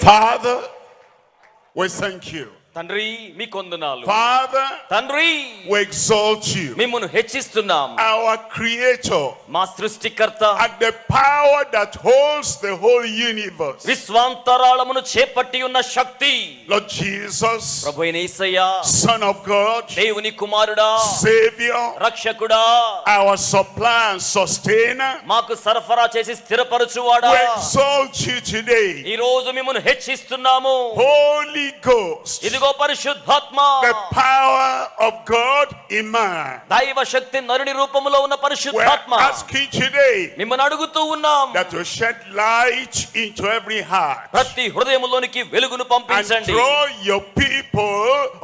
Father, we thank you. తండ్రి మీకు వందనాలు. Father, తండ్రి we exalt you. మిమ్మును హెచ్చిస్తున్నాం. Our creator మా సృష్టికర్త and the power that holds the whole universe. విశ్వాంతరాళమును చేపట్టి ఉన్న శక్తి Lord Jesus, ప్రభువైన యేసయ్యా, Son of God, దేవుని కుమారుడా, Savior, రక్షకుడా, our supply and sustainer, మాకు సరఫరా చేసి స్థిరపరచువాడా, we exalt you today. ఈ రోజు మిమ్మును హెచ్చిస్తున్నాము. Holy Ghost, ఇదిగో పరిశుద్ధాత్మ, the power of God in man. దైవ శక్తి నరుని రూపములో ఉన్న We're పరిశుద్ధాత్మ, asking today మిమ్మల్ని అడుగుతూ ఉన్నాం. that you shed light into every heart ప్రతి హృదయములోనికి వెలుగును and పంపించండి. draw your people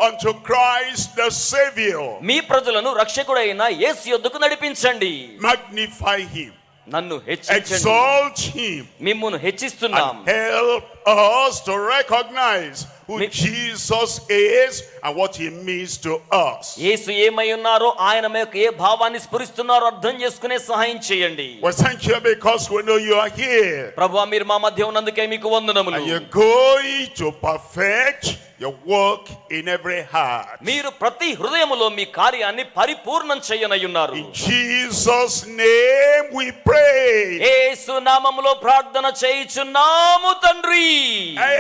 unto Christ the Savior. మీ ప్రజలను రక్షకుడైన యేసు యొద్దకు నడిపించండి. Magnify him, నన్ను హెచ్చించండి. exalt him, మిమ్మును హెచ్చిస్తున్నాం. and help us to recognize who Jesus is and what he means to us. యేసు ఏమై ఉన్నారో, ఆయన మీకు ఏ భావాన్ని స్ఫురిస్తున్నారో అర్థం చేసుకునే సహాయం చేయండి. We thank you because we know you are here. ప్రభువా, మీరు మా మధ్య ఉన్నందుకే మీకు వందనములు. And you're going to perfect your work in every heart. మీరు ప్రతి హృదయములో మీ కార్యాన్ని పరిపూర్ణం చేయనయ్యున్నారు. In Jesus' name we pray. యేసు నామములో ప్రార్థన చేయుచున్నాము తండ్రి.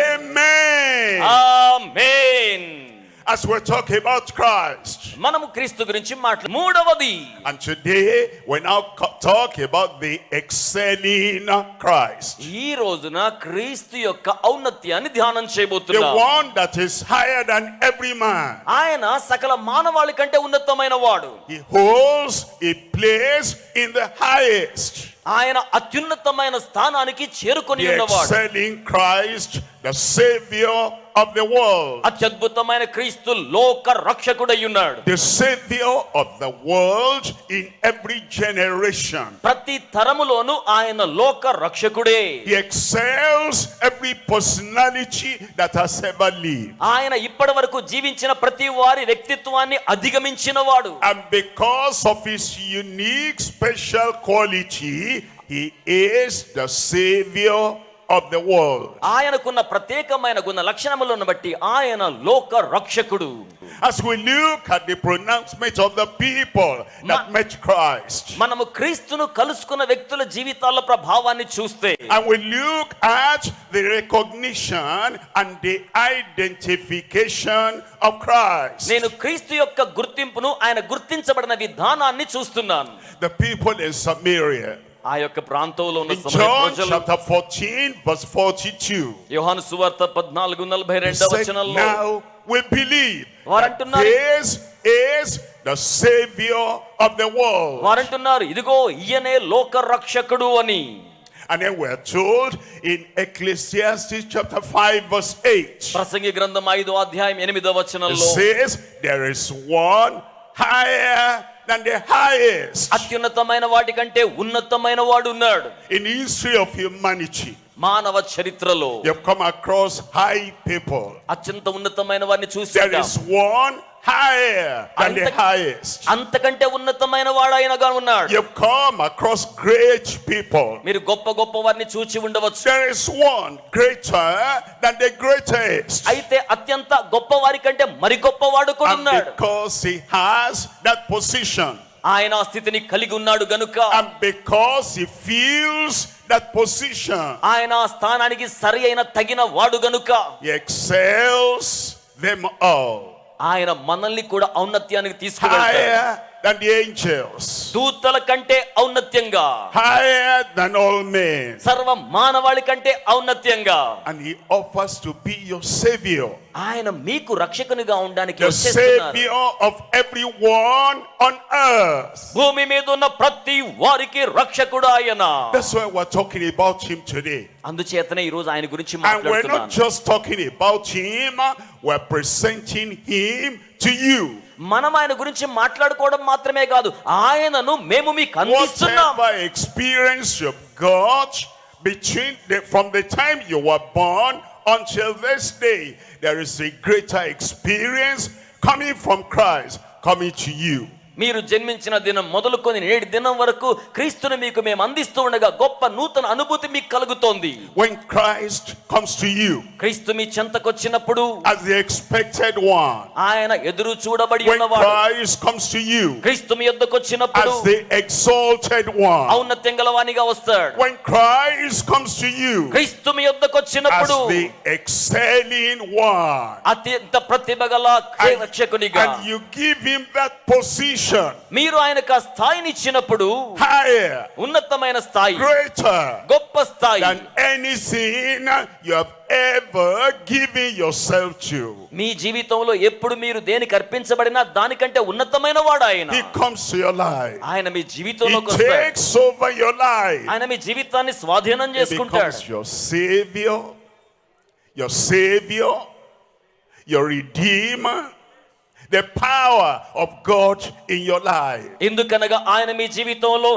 Amen. Amen. As we're talking about Christ, మనము క్రీస్తు గురించి మూడవది. and today we now talk about the excelling Christ, ఈ రోజున క్రీస్తు యొక్క ఔన్నత్యాన్ని ధ్యానం the చేయబోతున్నాం. one that is higher than every man. ఆయన సకల మానవాళి కంటే ఉన్నతమైన వాడు. He holds a place in the highest. ఆయన అత్యున్నతమైన స్థానానికి చేరుకొని The ఉన్నవాడు. excelling Christ, the Savior of the world. అత్యద్భుతమైన క్రీస్తు లోక రక్షకుడై ఉన్నాడు. The Savior of the world in every generation. ప్రతి తరములోను ఆయన లోక రక్షకుడే. He excels every personality that has ever lived. ఆయన ఇప్పటి వరకు జీవించిన ప్రతి వారి వ్యక్తిత్వాన్ని అధిగమించిన వాడు. And because of his unique special quality, he is the Savior of the world. ఆయనకున్న ప్రత్యేకమైన గుణ లక్షణములను బట్టి ఆయన లోక రక్షకుడు. As we look at the pronouncement of the people that met Christ, మనము క్రీస్తును కలుసుకున్న వ్యక్తుల జీవితాల ప్రభావాన్ని చూస్తే, and we look at the recognition and the identification of Christ, నేను క్రీస్తు యొక్క గుర్తింపును, ఆయన గుర్తించబడిన విధానాన్ని చూస్తున్నాను. the people in Samaria, ఆ యొక్క ప్రాంతంలో ఉన్న in సమరయ John ప్రజలు, chapter 14 verse 42, యోహాను సువార్త 14:42 said, వచనంలో now we believe వారంటున్నారు, this is the Savior of the world. వారంటున్నారు, ఇదిగో ఈయనే లోక రక్షకుడు అని. And then we're told in Ecclesiastes chapter 5 verse 8, ప్రసంగి గ్రంథం 5:8 it వచనంలో, says there is one higher than the highest. అత్యున్నతమైన వాటి కంటే ఉన్నతమైన వాడు ఉన్నాడు. In the history of humanity, మానవ చరిత్రలో you've come across high people. అత్యంత ఉన్నతమైన వారిని చూసి There is one higher than the highest. అంతకంటే ఉన్నతమైన వాడు ఆయనగా ఉన్నాడు. You've come across great people. మీరు గొప్ప గొప్ప వారిని చూచి ఉండవచ్చు. There is one greater than the greatest. అయితే అత్యంత గొప్ప వారి కంటే మరి గొప్పవాడు కూడా And ఉన్నాడు. because he has that position, ఆయన ఆ స్థితిని కలిగి ఉన్నాడు గనుక, and because he feels that position, ఆయన ఆ స్థానానికి సరి అయిన తగిన వాడు గనుక, he excels them all. ఆయన మనల్ని కూడా ఔన్నత్యానికి తీసుకువెళ్తాడు. Higher than the angels, దూతల కంటే ఔన్నత్యంగా, higher than all men, సర్వ మానవాళి కంటే ఔన్నత్యంగా, and he offers to be your Savior, ఆయన మీకు రక్షకునిగా ఉండడానికి the వచ్చేస్తున్నారు. Savior of everyone on earth. భూమి మీద ఉన్న ప్రతి వారికి రక్షకుడు ఆయన. That's why we're talking about him today. అందుచేతనే ఈ రోజు ఆయన గురించి And we're not మాట్లాడుతున్నాను. just talking about him, we're presenting him to you. మనం ఆయన గురించి మాట్లాడుకోవడం మాత్రమే కాదు, ఆయనను మేము మీకు అందిస్తున్నాం. Whatever experience you've got from the time you were born until this day, there is a greater experience coming from Christ, coming to you. మీరు జన్మించిన దినం మొదలుకొని నేటి దినం వరకు క్రీస్తుని మీకు మేము అందిస్తూ ఉండగా గొప్ప నూతన అనుభూతి మీకు కలుగుతోంది. When Christ comes to you క్రీస్తు మీ చెంతకొచ్చినప్పుడు as the expected one, ఆయన ఎదురు చూడబడి when ఉన్నవాడు. Christ comes to you క్రీస్తు మీ యొద్దకొచ్చినప్పుడు as the exalted one, ఔన్నత్యం గలవానిగా వస్తాడు. when Christ comes to you క్రీస్తు మీ as యొద్దకొచ్చినప్పుడు the excelling one, అత్యంత ప్రతిభ గల రక్షకునిగా and you give him that position మీరు ఆయనకు ఆ స్థాయిని ఇచ్చినప్పుడు higher, ఉన్నతమైన స్థాయి, greater గొప్ప స్థాయి than anything you have ever given yourself to. మీ జీవితంలో ఎప్పుడు మీరు దేనికి అర్పించబడినా దానికంటే ఉన్నతమైన వాడు ఆయన. He comes to your life. ఆయన మీ He జీవితంలోకి వస్తాడు. takes over your life. ఆయన మీ జీవితాన్ని స్వాధీనం He చేసుకుంటాడు. becomes your savior, your redeemer, the power of God in your life. ఎందుకనగా ఆయన మీ జీవితంలో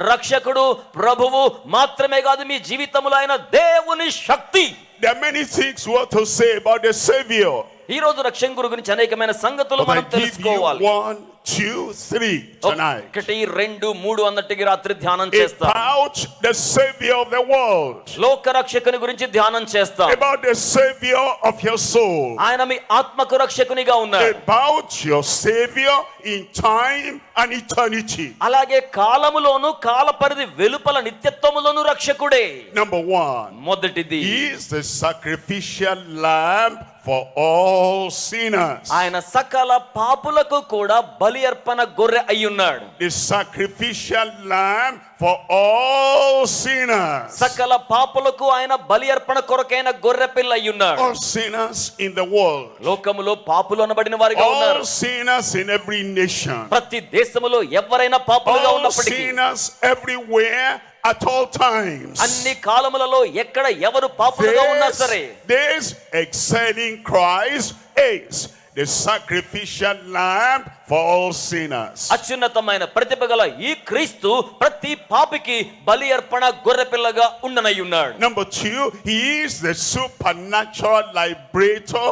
రక్షకుడు ప్రభువు మాత్రమే కాదు, మీ జీవితంలో ఆయన దేవుని శక్తి. There are many things we want to say about the Savior. ఈ రోజు రక్షణ గురించి అనేకమైన సంగతులు But I మనం give you తెలుసుకోవాలి. 1, 2, 3 tonight. 1, 2, 3 అన్నట్టుగా రాత్రి ధ్యానం చేస్తాం. About the Savior of the world. లోక రక్షకుని గురించి ధ్యానం చేస్తాం. About the Savior of your soul. ఆయన మీ ఆత్మకు రక్షకునిగా ఉన్నాడు. About your Savior in time and eternity. అలాగే కాలములోను కాల పరిధి వెలుపల నిత్యత్వములోను రక్షకుడే. Number 1. మొదటిది, He is the sacrificial lamb for all sinners. ఆయన సకల పాపులకు కూడా బలి అర్పణ గొర్రె అయ్యున్నాడు. The sacrificial lamb for all sinners. సకల పాపులకు ఆయన బలి అర్పణ కొరకైన గొర్రె పిల్ల అయ్యున్నాడు. All sinners in the world. లోకములో పాపులు అనబడిన వారిగా All ఉన్నారు. sinners in every nation. ప్రతి దేశములో ఎవరైనా పాపులుగా All ఉన్నప్పటికీ, sinners everywhere at all times. అన్ని కాలములలో ఎక్కడ ఎవరు పాపులుగా ఉన్నా సరే, This excelling Christ is the sacrificial lamb for all sinners. అత్యున్నతమైన ప్రతిభ గల ఈ క్రీస్తు ప్రతి పాపికి బలి అర్పణ గొర్రె పిల్లగా ఉండనై ఉన్నాడు. Number 2, he is the supernatural liberator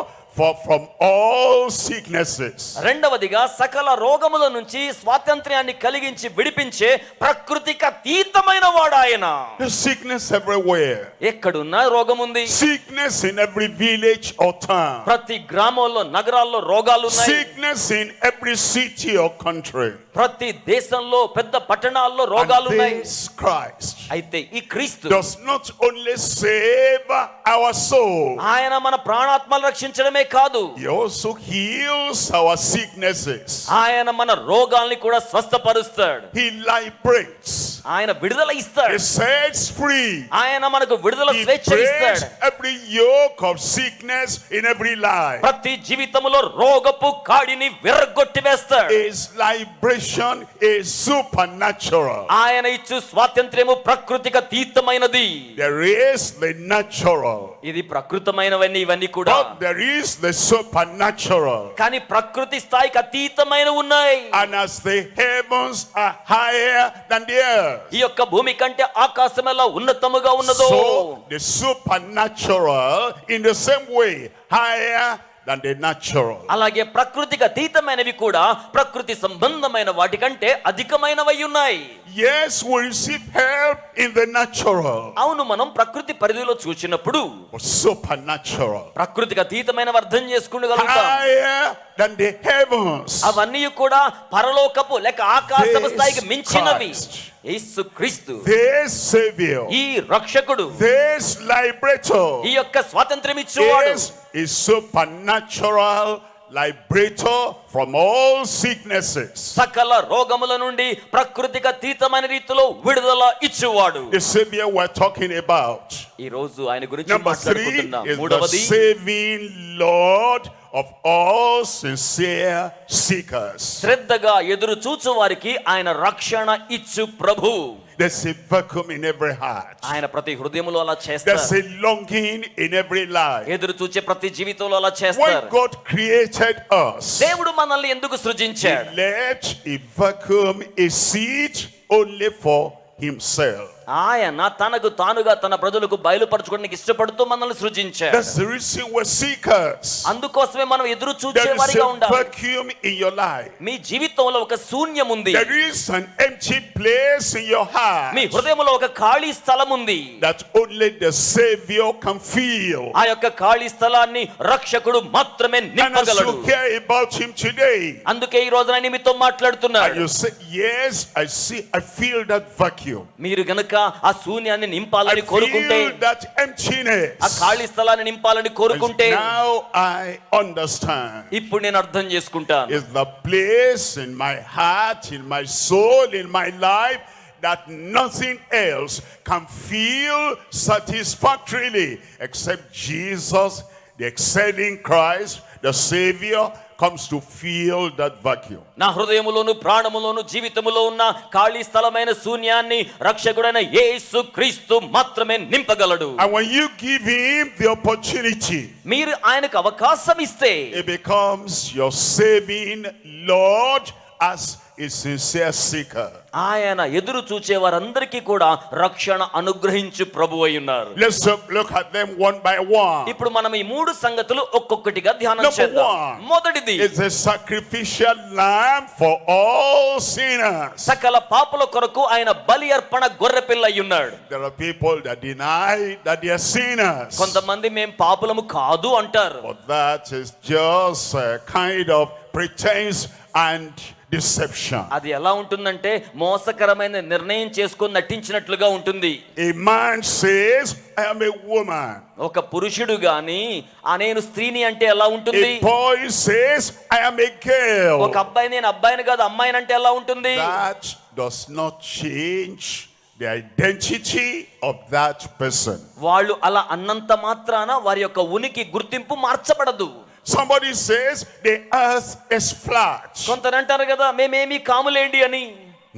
from all sicknesses. రెండవదిగా సకల రోగముల నుంచి స్వాతంత్ర్యాన్ని కలిగించి విడిపించే ప్రకృతికి అతీతమైన వాడు ఆయన. There's sickness everywhere. ఎక్కడున్నా రోగం ఉంది. Sickness in every village or town. ప్రతి గ్రామంలో నగరాల్లో రోగాలు ఉన్నాయి. Sickness in every city or country. ప్రతి దేశంలో పెద్ద పట్టణాల్లో రోగాలు And ఉన్నాయి. this Christ అయితే ఈ క్రీస్తు does not only save our soul, ఆయన మన ప్రాణాత్మలు రక్షించడమే కాదు, he also heals our sicknesses. ఆయన మన రోగాల్ని కూడా స్వస్థపరుస్తాడు. He liberates. ఆయన విడుదల ఇస్తాడు. He sets free. ఆయన మనకు విడుదల He స్వేచ్ఛ breaks ఇస్తాడు. every yoke of sickness in every life. ప్రతి జీవితంలో రోగపు కాడిని విరగొట్టి వేస్తాడు. His liberation is supernatural. ఆయన ఇచ్చు స్వాతంత్ర్యము ప్రకృతికి అతీతమైనది. There is the natural, ఇది ప్రకృతమైనవన్నీ ఇవన్నీ కూడా, but there is the supernatural. కానీ ప్రకృతి స్థాయికి అతీతమైన ఉన్నాయి. And as the heavens are higher than the earth, ఈ యొక్క భూమి కంటే ఆకాశం ఎలా ఉన్నతముగా ఉన్నదో, so the supernatural in the same way higher than the natural. అలాగే ప్రకృతికి అతీతమైనవి కూడా ప్రకృతి సంబంధమైన వాటికంటే అధికమైనవై ఉన్నాయి. Yes, we receive help in the natural, అవును, మనం ప్రకృతి పరిధిలో చూసినప్పుడు but supernatural ప్రకృతికి అతీతమైనవి అర్థం చేసుకుంటగలుగుతాం. higher than the heavens. అవన్నీ కూడా పరలోకపు లేక ఆకాశపు This స్థాయికి మించినవి. Christ, యేసు క్రీస్తు, this Savior, ఈ రక్షకుడు, this liberator, ఈ యొక్క స్వాతంత్ర్యం ఇచ్చేవాడు, is supernatural liberator from all sicknesses. సకల రోగముల నుండి ప్రకృతికి అతీతమైన రీతిలో విడుదల ఇచ్చేవాడు. The Savior we're talking about. ఈ రోజు ఆయన గురించి Number 3 మాట్లాడుకుంటున్నాం. is the మూడవది, saving Lord of all sincere seekers. శ్రద్ధగా ఎదురు చూచు వారికి ఆయన రక్షణ ఇచ్చు ప్రభు. There's a vacuum in every heart. ఆయన ప్రతి హృదయములో అలా There's చేస్తారు. a longing in every life. ఎదురు చూచే ప్రతి జీవితంలో అలా When చేస్తారు. God created us, దేవుడు మనల్ని ఎందుకు He సృజించాడు? left a vacuum, a seat only for Himself. ఆయన తనకు తానుగా తన ప్రజలకు బయలుపరచుకోవడానికి ఇష్టపడుతూ మనల్ని సృజించాడు. That's the reason we're seekers. అందుకోసమే మనం ఎదురు There చూచేవారిగా is a ఉండాలి. vacuum in your life. మీ జీవితంలో ఒక శూన్యం ఉంది. There is an empty place in your heart మీ హృదయంలో ఒక ఖాళీ స్థలం ఉంది. that only the Savior can fill. ఆ యొక్క ఖాళీ స్థలాన్ని రక్షకుడు మాత్రమే And as నింపగలడు. you hear about him today, అందుకే ఈ రోజున ఆయన మీతో and మాట్లాడుతున్నాడు. you say, yes, I feel that vacuum. మీరు గనుక ఆ శూన్యాన్ని I నింపాలని కోరుకుంటే, feel that emptiness. ఆ ఖాళీ స్థలాన్ని నింపాలని కోరుకుంటే, Now I understand. ఇప్పుడు నేను అర్థం చేసుకుంటాను. Is the place in my heart, in my soul, in my life that nothing else can feel satisfactorily except Jesus, the excelling Christ, the Savior, comes to fill that vacuum. నా హృదయములోను ప్రాణములోను జీవితములో ఉన్న ఖాళీ స్థలమైన శూన్యాన్ని రక్షకుడైన యేసు క్రీస్తు మాత్రమే నింపగలడు. And when you give him the opportunity, మీరు ఆయనకు అవకాశం ఇస్తే, it becomes your saving Lord as a sincere seeker. ఆయన ఎదురు చూచే వారందరికీ కూడా రక్షణ అనుగ్రహించు ప్రభువు అయి ఉన్నారు. Let's look at them one by one. ఇప్పుడు మనం ఈ మూడు సంగతులు ఒక్కొక్కటిగా ధ్యానం Number చేద్దాం. one, మొదటిది, it's a sacrificial lamb for all sinners. సకల పాపుల కొరకు ఆయన బలి అర్పణ గొర్రెపిల్ల అయి ఉన్నాడు. There are people that deny that they are sinners. కొంతమంది మేము పాపులము కాదు అంటారు. But that is just a kind of pretense and deception. అది ఎలా ఉంటుందంటే మోసకరమైన నిర్ణయం చేసుకొని నటించినట్లుగా ఉంటుంది. A man says, I am a woman. ఒక పురుషుడు గాని నేను స్త్రీని అంటే ఎలా ఉంటుంది? A boy says, I am a girl. ఒక అబ్బాయి నేను అబ్బాయిని కాదు అమ్మాయిని అంటే ఎలా ఉంటుంది? That does not change the identity of that person. వాళ్ళు అలా అన్నంత మాత్రాన వారి యొక్క ఉనికి గుర్తింపు మార్చబడదు. Somebody says the earth is flat. కొందరు అంటారు కదా మేమేమి కాములేండి అని.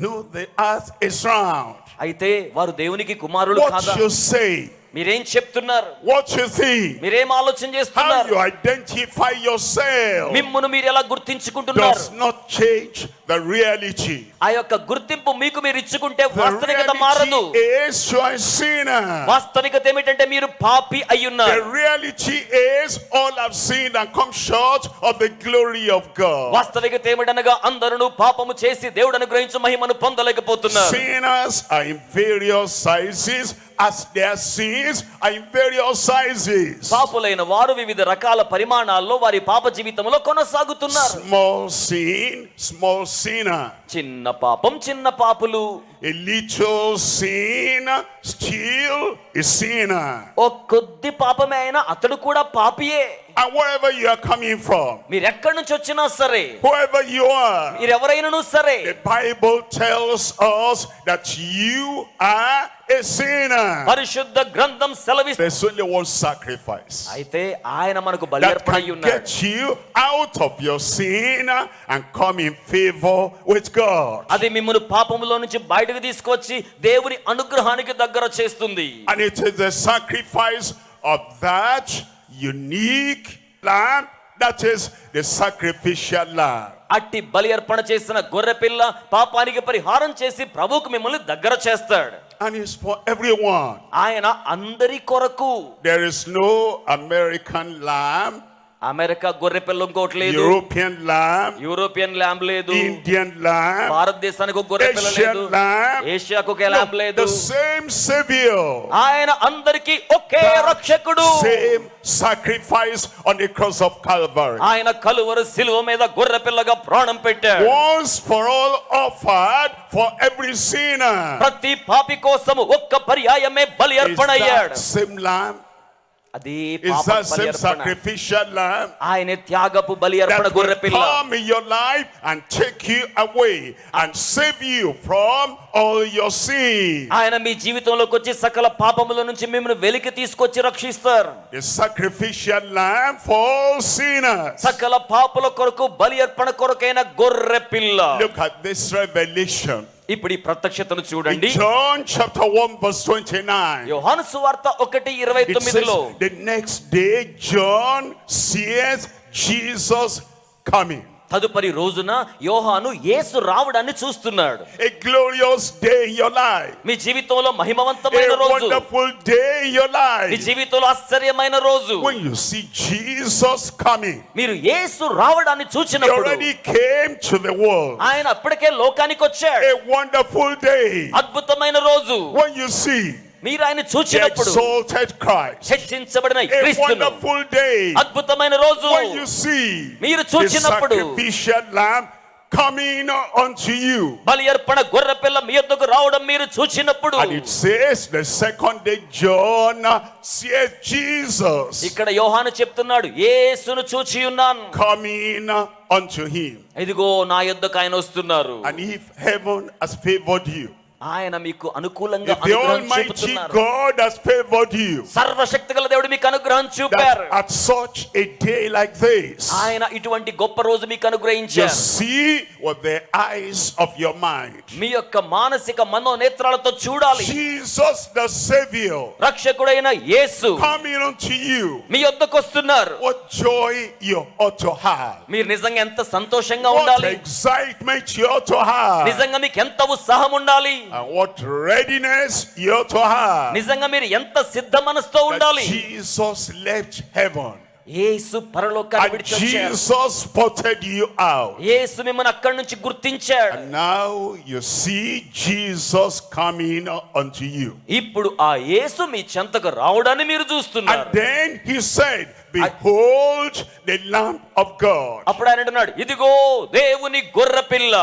No, the earth is round. అయితే వారు దేవునికి కుమారులు What కాదా? you say, మీరేం చెప్తున్నారు? what you think, మీరేం ఆలోచన how చేస్తున్నారు? you identify yourself మిమ్మును మీరు ఎలా గుర్తించుకుంటున్నారు? does not change the reality. ఆ యొక్క గుర్తింపు మీకు మీరు ఇచ్చుకుంటే The వాస్తవికత మారదు. reality is you are a sinner. వాస్తవికత ఏమిటంటే మీరు పాపి The అయ్యున్నారు. reality is all have sinned and come short of the glory of God. వాస్తవికత ఏమిటనగా అందరూ పాపము చేసి దేవుడు అనుగ్రహించు మహిమను పొందలేకపోతున్నారు. Sinners are in various sizes as their sins are in various sizes. పాపులైన వారు వివిధ రకాల పరిమాణాల్లో వారి పాప జీవితంలో కొనసాగుతున్నారు. Small sin, small sinner. చిన్న పాపం చిన్న పాపులు. A little sin, still a sinner. ఓ కొద్ది పాపమే అయినా అతడు కూడా పాపియే. And wherever you are coming from, మీరు ఎక్కడి నుంచి వచ్చినా సరే, whoever you are, మీరు ఎవరైనాను సరే, the Bible tells us that you are a sinner. పరిశుద్ధ గ్రంథం సెలవిస్తుంది. There's only one sacrifice అయితే ఆయన మనకు బలి that అర్పణ can అయి ఉన్నాడు. get you out of your sin and come in favor with God. అది మిమ్మల్ని పాపములో నుంచి బయటకు తీసుకొచ్చి దేవుని అనుగ్రహానికి దగ్గర చేస్తుంది. And it is the sacrifice of that unique lamb that is the sacrificial lamb. అట్టి బలి అర్పణ చేసిన గొర్రె పిల్ల పాపానికి పరిహారం చేసి ప్రభువుకు మిమ్మల్ని దగ్గర చేస్తాడు. And it's for everyone. ఆయన అందరి కొరకు. There is no American lamb, America గొర్రె పిల్ల ఇంకోటి లేదు, European lamb, యూరోపియన్ ల్యాంబ్ లేదు, Indian lamb, భారతదేశానికి ఒక గొర్రె పిల్ల Asian లేదు, lamb. ఏషియాకు ఒక ల్యాంబ్ లేదు. The same Savior, ఆయన అందరికీ ఒకే రక్షకుడు. same sacrifice on the cross of Calvary. ఆయన కలువరు శిలువ మీద గొర్రె పిల్లగా ప్రాణం పెట్టాడు. Once for all offered for every sinner. ప్రతి పాపి కోసం ఒక్క పర్యాయమే బలి Is అర్పణ that అయ్యాడు. same lamb? అది Is పాప that బలి same అర్పణ. sacrificial lamb ఆయన త్యాగపు బలి అర్పణ that గొర్రె will పిల్ల come in your life and take you away and save you from all your sins? ఆయన మీ జీవితంలోకి వచ్చి సకల పాపముల నుంచి మిమ్మల్ని వెలికి తీసుకొచ్చి రక్షిస్తారు. The sacrificial lamb for all sinners. సకల పాపుల కొరకు బలి అర్పణ కొరకైన గొర్రె పిల్ల. Look at this revelation. ఇప్పుడు ఈ ప్రత్యక్షతను In చూడండి. John chapter 1 verse 29. యోహాను సువార్త 1:29లో the next day John sees Jesus coming. తదుపరి రోజున యోహాను యేసు రావడాన్ని చూస్తున్నాడు. A glorious day in your life. మీ జీవితంలో మహిమవంతమైన A రోజు, wonderful day in your me life. జీవితంలో ఆశ్చర్యమైన రోజు. When you see Jesus coming, మీరు యేసు రావడాన్ని he చూచినప్పుడు already came to the world. ఆయన అప్పటికే లోకానికి వచ్చాడు. A wonderful day. అద్భుతమైన రోజు. When you see మీరు ఆయన the చూచినప్పుడు exalted Christ. హెచ్చించబడిన A క్రీస్తును, wonderful day. అద్భుతమైన రోజు. When you see మీరు the చూచినప్పుడు sacrificial lamb coming unto you. బలి అర్పణ గొర్రె పిల్ల మీ యొద్దకు రావడం మీరు చూచినప్పుడు, And it says the second day John sees Jesus ఇక్కడ యోహాను చెప్తున్నాడు, యేసును చూచి ఉన్నాను, coming unto him. ఇదిగో నా యొద్దకు ఆయన వస్తున్నారు. And if heaven has favored you, ఆయన మీకు అనుకూలంగా if the అనుగ్రహం Almighty చూపుతున్నారు. God has favored you, సర్వశక్తిగల దేవుడు మీకు అనుగ్రహం చూపారు. that at such a day like this, ఆయన ఇటువంటి గొప్ప రోజు మీకు you అనుగ్రహించారు. see with the eyes of your mind మీ యొక్క మానసిక మనోనేత్రాలతో చూడాలి. Jesus the Savior రక్షకుడైన యేసు coming unto you. మీ యొద్దకు వస్తున్నారు. What joy you ought to have. మీరు నిజంగా ఎంత సంతోషంగా What ఉండాలి. excitement you ought to have. నిజంగా మీకు ఎంత ఉత్సాహం ఉండాలి. And what readiness you ought to have. నిజంగా మీరు ఎంత సిద్ధ మనసుతో That ఉండాలి. Jesus left heaven యేసు పరలోకాన్ని and విడిచి వచ్చారు. Jesus spotted you out. యేసు మిమ్మల్ని అక్కడి నుంచి గుర్తించాడు. And now you see Jesus coming unto you. ఇప్పుడు ఆ యేసు మీ చెంతకు రావడాన్ని మీరు చూస్తున్నారు. And then he said, behold the Lamb of God. అప్పుడు ఆయన అంటున్నాడు, ఇదిగో దేవుని గొర్రె పిల్ల.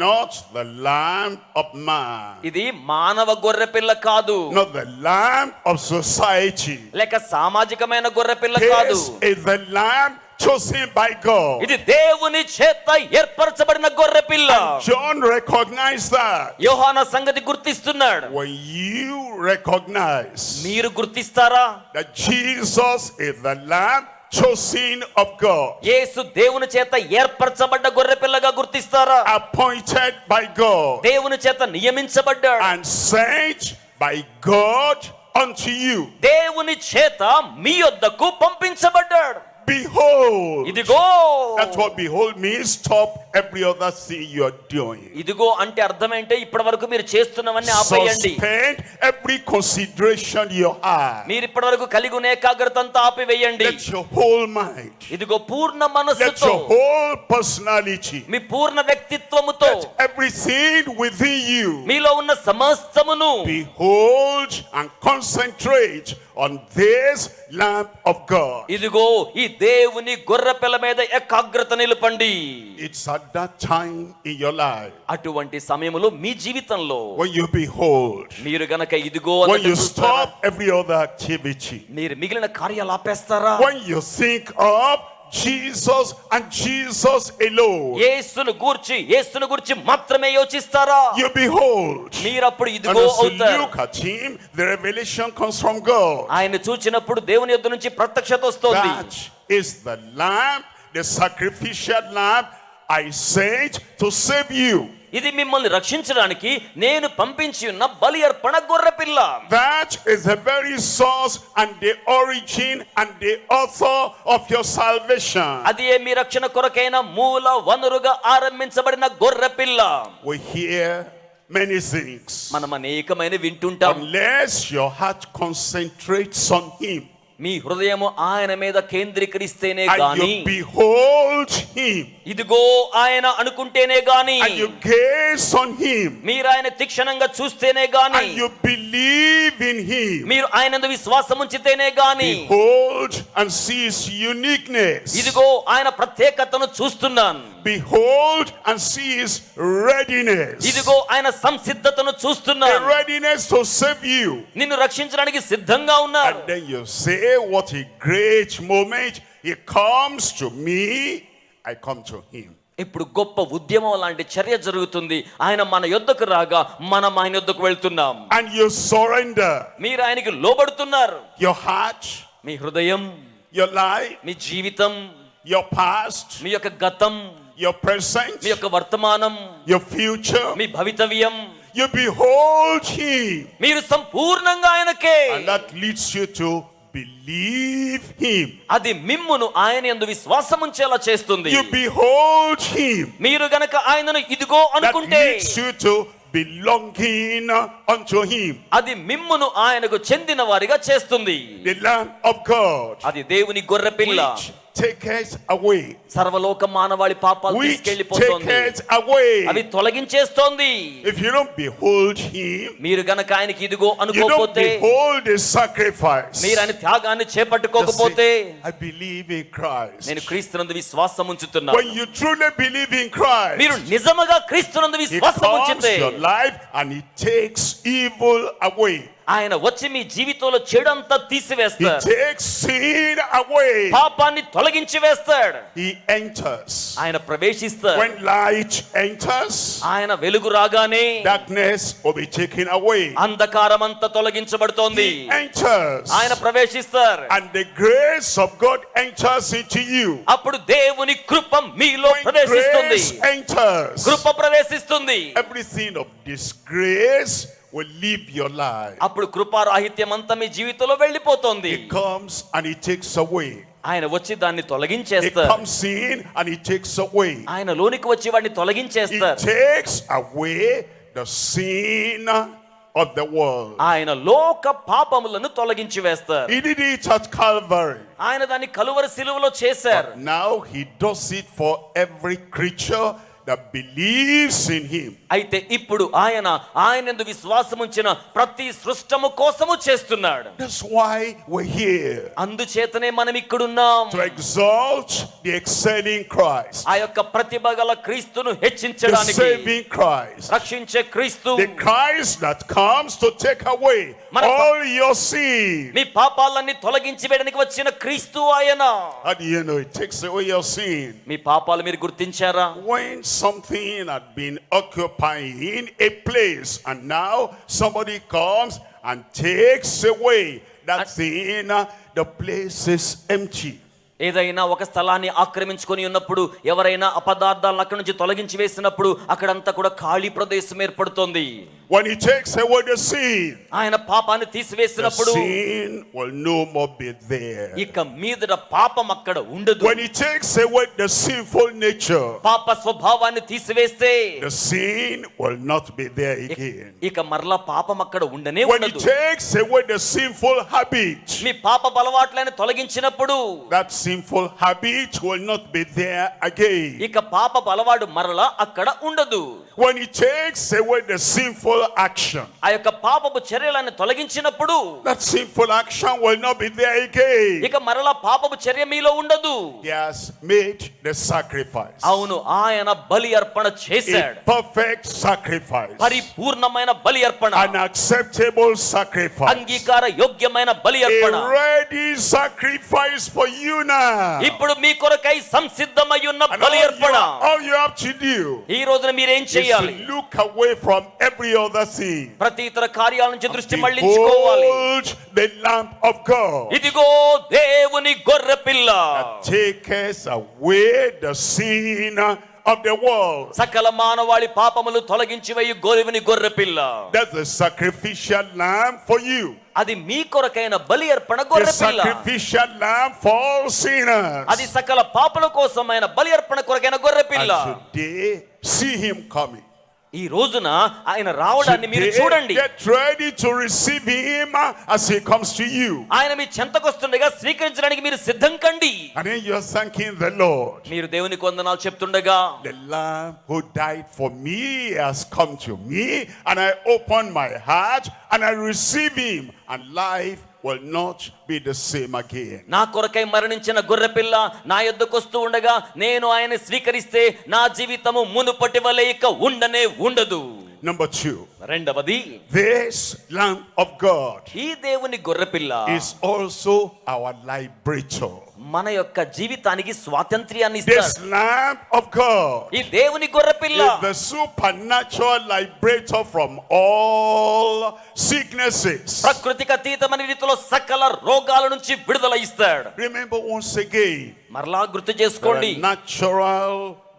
Not the Lamb of man. ఇది మానవ గొర్రె పిల్ల కాదు, Not the Lamb of society. లేక సామాజికమైన గొర్రె పిల్ల కాదు. This is the Lamb chosen by God. ఇది దేవుని చేత ఏర్పరచబడిన గొర్రె పిల్ల. John recognized that. యోహాను ఆ సంగతి గుర్తిస్తున్నాడు. When you recognize మీరు గుర్తిస్తారా? that Jesus is the Lamb chosen of God, యేసు దేవుని చేత ఏర్పరచబడ్డ గొర్రె పిల్లగా గుర్తిస్తారా? appointed by God దేవుని చేత నియమించబడ్డాడు, and sent by God unto you. దేవుని చేత మీ యొద్దకు పంపించబడ్డాడు. Behold. ఇదిగో. That's what behold means. Stop every other thing you're doing. ఇదిగో అంటే అర్థం ఏంటంటే ఇప్పటి వరకు మీరు చేస్తున్నవన్నీ ఆపేయండి. Suspend every consideration you have. మీరు ఇప్పటి వరకు కలిగి ఉన్న ఏకాగ్రత అంతా ఆపివేయండి. Let your whole mind, ఇదిగో పూర్ణ let మనస్సుతో, your whole personality, me Purna వ్యక్తిత్వముతో, let everything within you మీలో ఉన్న సమస్తమును behold and concentrate on this Lamb of God. ఇదిగో ఈ దేవుని గొర్రె పిల్ల మీద ఏకాగ్రత నిలపండి. It's at that time in your life అటువంటి సమయములో మీ జీవితంలో when you behold, మీరు గనక ఇదిగో when అన్నట్టు you చూస్తారా? stop every other activity, మీరు మిగిలిన కార్యాలు ఆపేస్తారా? when you think of Jesus and Jesus alone, యేసును గూర్చి మాత్రమే యోచిస్తారా? you behold. మీరప్పుడు And ఇదిగో as you అవుతారు. look at him, the revelation comes from God. ఆయన చూచినప్పుడు దేవుని యొద్ద నుంచి ప్రత్యక్షత వస్తుంది. That is the lamb, the sacrificial lamb I sent to save you. ఇది మిమ్మల్ని రక్షించడానికి నేను పంపించి ఉన్న బలి అర్పణ గొర్రె పిల్ల. That is the very source and the origin and the author of your salvation. అది మీ రక్షణ కొరకైన మూల వనరుగా ఆరంభించబడిన గొర్రె పిల్ల. We hear many things. మనం అనేకమైన వింటుంటాం. Unless your heart concentrates on him మీ హృదయము ఆయన మీద కేంద్రీకరిస్తేనే and గాని, you behold him ఇదిగో ఆయన అనుకుంటేనే గాని, and you gaze on him మీరు ఆయన తీక్షణంగా చూస్తేనే గాని, and you believe in him, మీరు ఆయన విశ్వాసం ఉంచితేనే గాని, behold and see his uniqueness, ఇదిగో ఆయన ప్రత్యేకతను చూస్తున్నాను, behold and see his readiness, ఇదిగో ఆయన సంసిద్ధతను the చూస్తున్నాను, readiness to save you. నిన్ను రక్షించడానికి సిద్ధంగా ఉన్నారు. And then you say, what a great moment. He comes to me, I come to him. ఇప్పుడు గొప్ప ఉద్యమం లాంటి చర్య జరుగుతుంది. ఆయన మన యొద్దకు రాగా మనం ఆయన యొద్దకు వెళ్తున్నాం. And you surrender మీరు ఆయనకి లోబడుతున్నారు. your heart, మీ హృదయం, your life, మీ జీవితం, your past, మీ యొక్క గతం, your present, మీ యొక్క వర్తమానం, your future. మీ భవితవ్యం, You behold him, మీరు సంపూర్ణంగా ఆయనకే. and that leads you to believe him. అది మిమ్మును ఆయన యందు విశ్వాసముంచేలా చేస్తుంది. You behold him. మీరు గనక ఆయనను ఇదిగో That అనుకుంటే makes you to belonging unto him. అది మిమ్మును ఆయనకు చెందిన వారిగా చేస్తుంది. The Lamb of God, అది దేవుని గొర్రెపిల్ల, which taketh away, సర్వలోక మానవాళి పాపాలు which తీసుకెళ్లిపోతుంది, taketh away. అవి తొలగించేస్తోంది. If you don't behold him, మీరు గనక ఆయనకి ఇదిగో you don't అనుకోకపోతే, behold the sacrifice. మీరు ఆయన త్యాగాన్ని చేపట్టుకోకపోతే, Just say, I believe in Christ. నేను క్రీస్తునందు విశ్వాసం ఉంచుతున్నాను. When you truly believe in Christ, మీరు నిజముగా క్రీస్తునందు he విశ్వాసం comes ఉంచితే, to your life and he takes evil away. ఆయన వచ్చి మీ జీవితంలో చెడంతా He తీసివేస్తాడు, takes sin away. పాపాన్ని తొలగించి వేస్తాడు. He enters. ఆయన ప్రవేశిస్తాడు. When light enters, ఆయన వెలుగు రాగానే darkness will be taken away. అంధకారం అంతా తొలగించబడుతోంది. He enters. ఆయన ప్రవేశిస్తారు. And the grace of God enters into you. అప్పుడు దేవుని కృప మీలో When ప్రవేశిస్తుంది. grace enters, కృప ప్రవేశిస్తుంది. everything of disgrace will leave your life. అప్పుడు కృపారాహిత్యం అంతా మీ జీవితంలో వెళ్ళిపోతుంది. He comes and he takes away. ఆయన వచ్చి దాన్ని He తొలగించేస్తారు. comes in and he takes away. ఆయన లోనికి వచ్చి వాడిని He తొలగించేస్తారు. takes away the sin of the world. ఆయన లోక పాపములను తొలగించి వేస్తారు. He did it at Calvary. ఆయన దాన్ని కలువరి శిలువలో చేశారు. Now he does it for every creature that believes in him. అయితే ఇప్పుడు ఆయనందు విశ్వాసం ఉంచిన ప్రతి సృష్టము కోసము చేస్తున్నాడు. That's why we're here. అందుచేతనే మనం ఇక్కడున్నాం. To exalt the excelling Christ. ఆ యొక్క ప్రతిభ గల క్రీస్తును The హెచ్చించడానికి, saving Christ. రక్షించే క్రీస్తు, The Christ that comes to take away all your sin. మీ పాపాలన్నీ తొలగించి వేయడానికి వచ్చిన క్రీస్తు ఆయన. How do you know it takes away your sin? మీ పాపాలు మీరు గుర్తించారా? When something had been occupying a place and now somebody comes and takes away that thing, the place is empty. ఏదైనా ఒక స్థలాన్ని ఆక్రమించుకొని ఉన్నప్పుడు, ఎవరైనా అపదార్థాలను అక్కడి నుంచి తొలగించి వేసినప్పుడు అక్కడంతా కూడా ఖాళీ ప్రదేశం ఏర్పడుతుంది. When he takes away the sin, ఆయన పాపాన్ని the తీసివేసినప్పుడు sin will no more be there. ఇక మీదట పాపం అక్కడ ఉండదు. When he takes away the sinful nature, పాప స్వభావాన్ని తీసివేస్తే the sin will not be there again. ఇక మరలా పాపం అక్కడ ఉండనే When he ఉండదు. takes away the sinful habit, మీ పాప అలవాట్లను తొలగించినప్పుడు that sinful habit will not be there again. ఇక పాప అలవాటు మరలా అక్కడ ఉండదు. When he takes away the sinful action, ఆ యొక్క పాపపు చర్యలను తొలగించినప్పుడు that sinful action will not be there again. ఇక మరలా పాపపు చర్య మీలో ఉండదు. He has made the sacrifice, అవును, ఆయన బలి అర్పణ చేశాడు. a perfect sacrifice, పరిపూర్ణమైన బలి అర్పణ, an acceptable sacrifice, అంగీకార యోగ్యమైన బలి a అర్పణ. ready sacrifice for you now. ఇప్పుడు మీ కొరకై సంసిద్ధమై ఉన్న And బలి అర్పణ. all you have to do ఈ రోజున మీరేం is చేయాలి? to look away from every other thing. ప్రతి ఇతర కార్యాల నుంచి దృష్టి మళ్లించుకోవాలి. Behold the Lamb of God ఇదిగో దేవుని గొర్రె పిల్ల, that taketh away the sin of the world. సకల మానవాళి పాపములు తొలగించి వేయు దేవుని గొర్రె పిల్ల. That's the sacrificial lamb for you. అది మీ కొరకైన బలి అర్పణ The గొర్రె పిల్ల. sacrificial lamb for all sinners. అది సకల పాపల కోసమైన బలి అర్పణ కొరకైన గొర్రె పిల్ల. And today, see him coming. ఈ రోజున ఆయన రావడాన్ని మీరు Today, చూడండి. get ready to receive him as he comes to you. ఆయన మీ చెంతకొస్తుండగా స్వీకరించడానికి మీరు సిద్ధం కండి. And then you're thanking the Lord. మీరు దేవునికి వందనాలు చెప్తుండగా, The Lamb who died for me has come to me, and I open my heart and I receive him, and life will not be the same again. నా కొరకై మరణించిన గొర్రె పిల్ల నా యొద్దకు వస్తూ ఉండగా నేను ఆయన స్వీకరిస్తే నా జీవితము మునుపటి వలె ఇక ఉండనే ఉండదు. Number 2, రెండవది, this Lamb of God ఈ దేవుని గొర్రె పిల్ల is also our liberator. మన యొక్క జీవితానికి స్వాతంత్ర్యాన్ని This ఇస్తాడు. Lamb of God ఈ దేవుని గొర్రె పిల్ల is the supernatural liberator from all sicknesses. ప్రకృతికి అతీతమైన రీతిలో సకల రోగాల నుంచి విడుదల ఇస్తాడు. Remember once again, మరలా గుర్తు there చేసుకోండి, are natural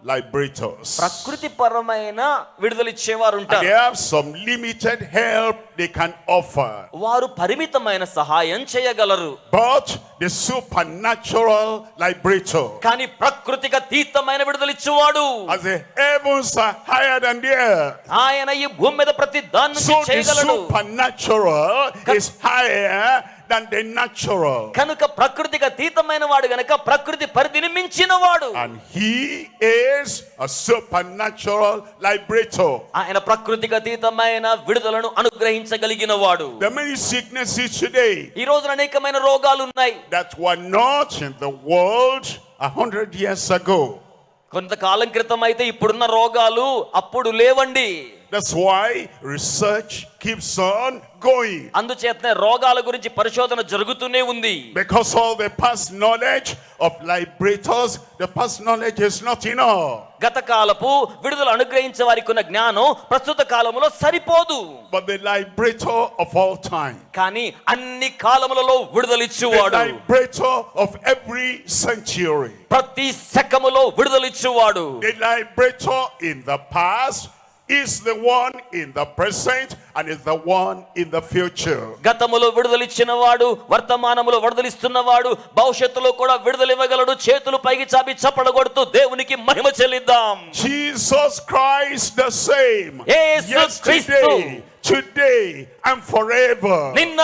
liberators. ప్రకృతి పరమైన విడుదల ఇచ్చేవారు And ఉంటారు. they have some limited help they can offer. వారు పరిమితమైన సహాయం చేయగలరు. But the supernatural liberator, కానీ ప్రకృతికి అతీతమైన విడుదల ఇచ్చేవాడు, as the heavens are higher than the earth, ఆయన ఈ భూమి మీద ప్రతి దాని నుంచి so the చేయగలడు. supernatural is higher than the natural. కనుక ప్రకృతికి అతీతమైన వాడు గనక ప్రకృతి పరిధిని మించిన వాడు. And he is a supernatural liberator. ఆయన ప్రకృతికి అతీతమైన విడుదలను అనుగ్రహించగలిగిన వాడు. There are many sicknesses today ఈ రోజున అనేకమైన రోగాలు ఉన్నాయి. that were not in the world 100 years ago. కొంతకాలం క్రితం అయితే ఇప్పుడున్న రోగాలు అప్పుడు లేవండి. That's why research keeps on going. అందుచేతనే రోగాల గురించి పరిశోధన జరుగుతూనే ఉంది. Because all the past knowledge of liberators, the past knowledge is not enough. గత కాలపు విడుదల అనుగ్రహించే వారికి ఉన్న జ్ఞానం ప్రస్తుత కాలములో సరిపోదు. But the liberator of all time, కానీ అన్ని కాలములలో the విడుదలిచ్చువాడు, liberator of every century, ప్రతి శకములో విడుదలిచ్చువాడు, the liberator in the past is the one in the present and is the one in the future. గతములో విడుదలిచ్చిన వాడు, వర్తమానములో విడుదలిస్తున్నవాడు, భవిష్యత్తులో కూడా విడుదల ఇవ్వగలడు. చేతులు పైకి చాపి చప్పడగొడుతూ దేవునికి మహిమ చెల్లిద్దాం. Jesus Christ the same, యేసు క్రీస్తు yesterday, today and forever. నిన్న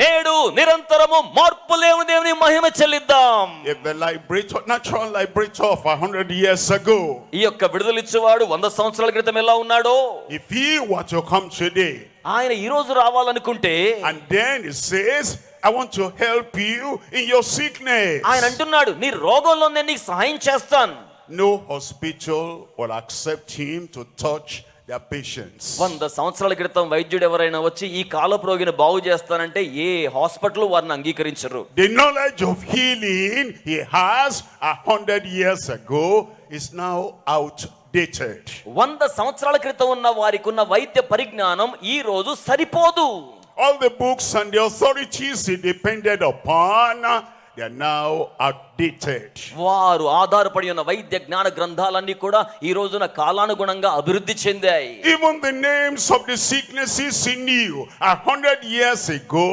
నేడు నిరంతరము మార్పు లేని దేవుని మహిమ చెల్లిద్దాం. If the liberator, natural liberator of 100 years ago, ఈ యొక్క విడుదలిచ్చేవాడు 100 సంవత్సరాల క్రితం ఎలా ఉన్నాడో, if he were to come today ఆయన ఈ రోజు రావాలనుకుంటే and then he says, I want to help you in your sickness, ఆయన అంటున్నాడు, నీ రోగంలో నేను నీకు సహాయం చేస్తాను. no hospital will accept him to touch their patients. 100 సంవత్సరాల క్రితం వైద్యుడు ఎవరైనా వచ్చి ఈ కాలపు రోగిని బాగు చేస్తానంటే ఏ హాస్పిటల్ వారిని అంగీకరించరు. The knowledge of healing he has 100 years ago is now outdated. 100 సంవత్సరాల క్రితం ఉన్న వారికి ఉన్న వైద్య పరిజ్ఞానం ఈ రోజు సరిపోదు. All the books and the authorities he depended upon, they are now outdated. వారు ఆధారపడి ఉన్న వైద్య జ్ఞాన గ్రంథాలన్నీ కూడా ఈ రోజున కాలానుగుణంగా అభివృద్ధి చెందాయి. Even the names of the sicknesses he knew 100 years ago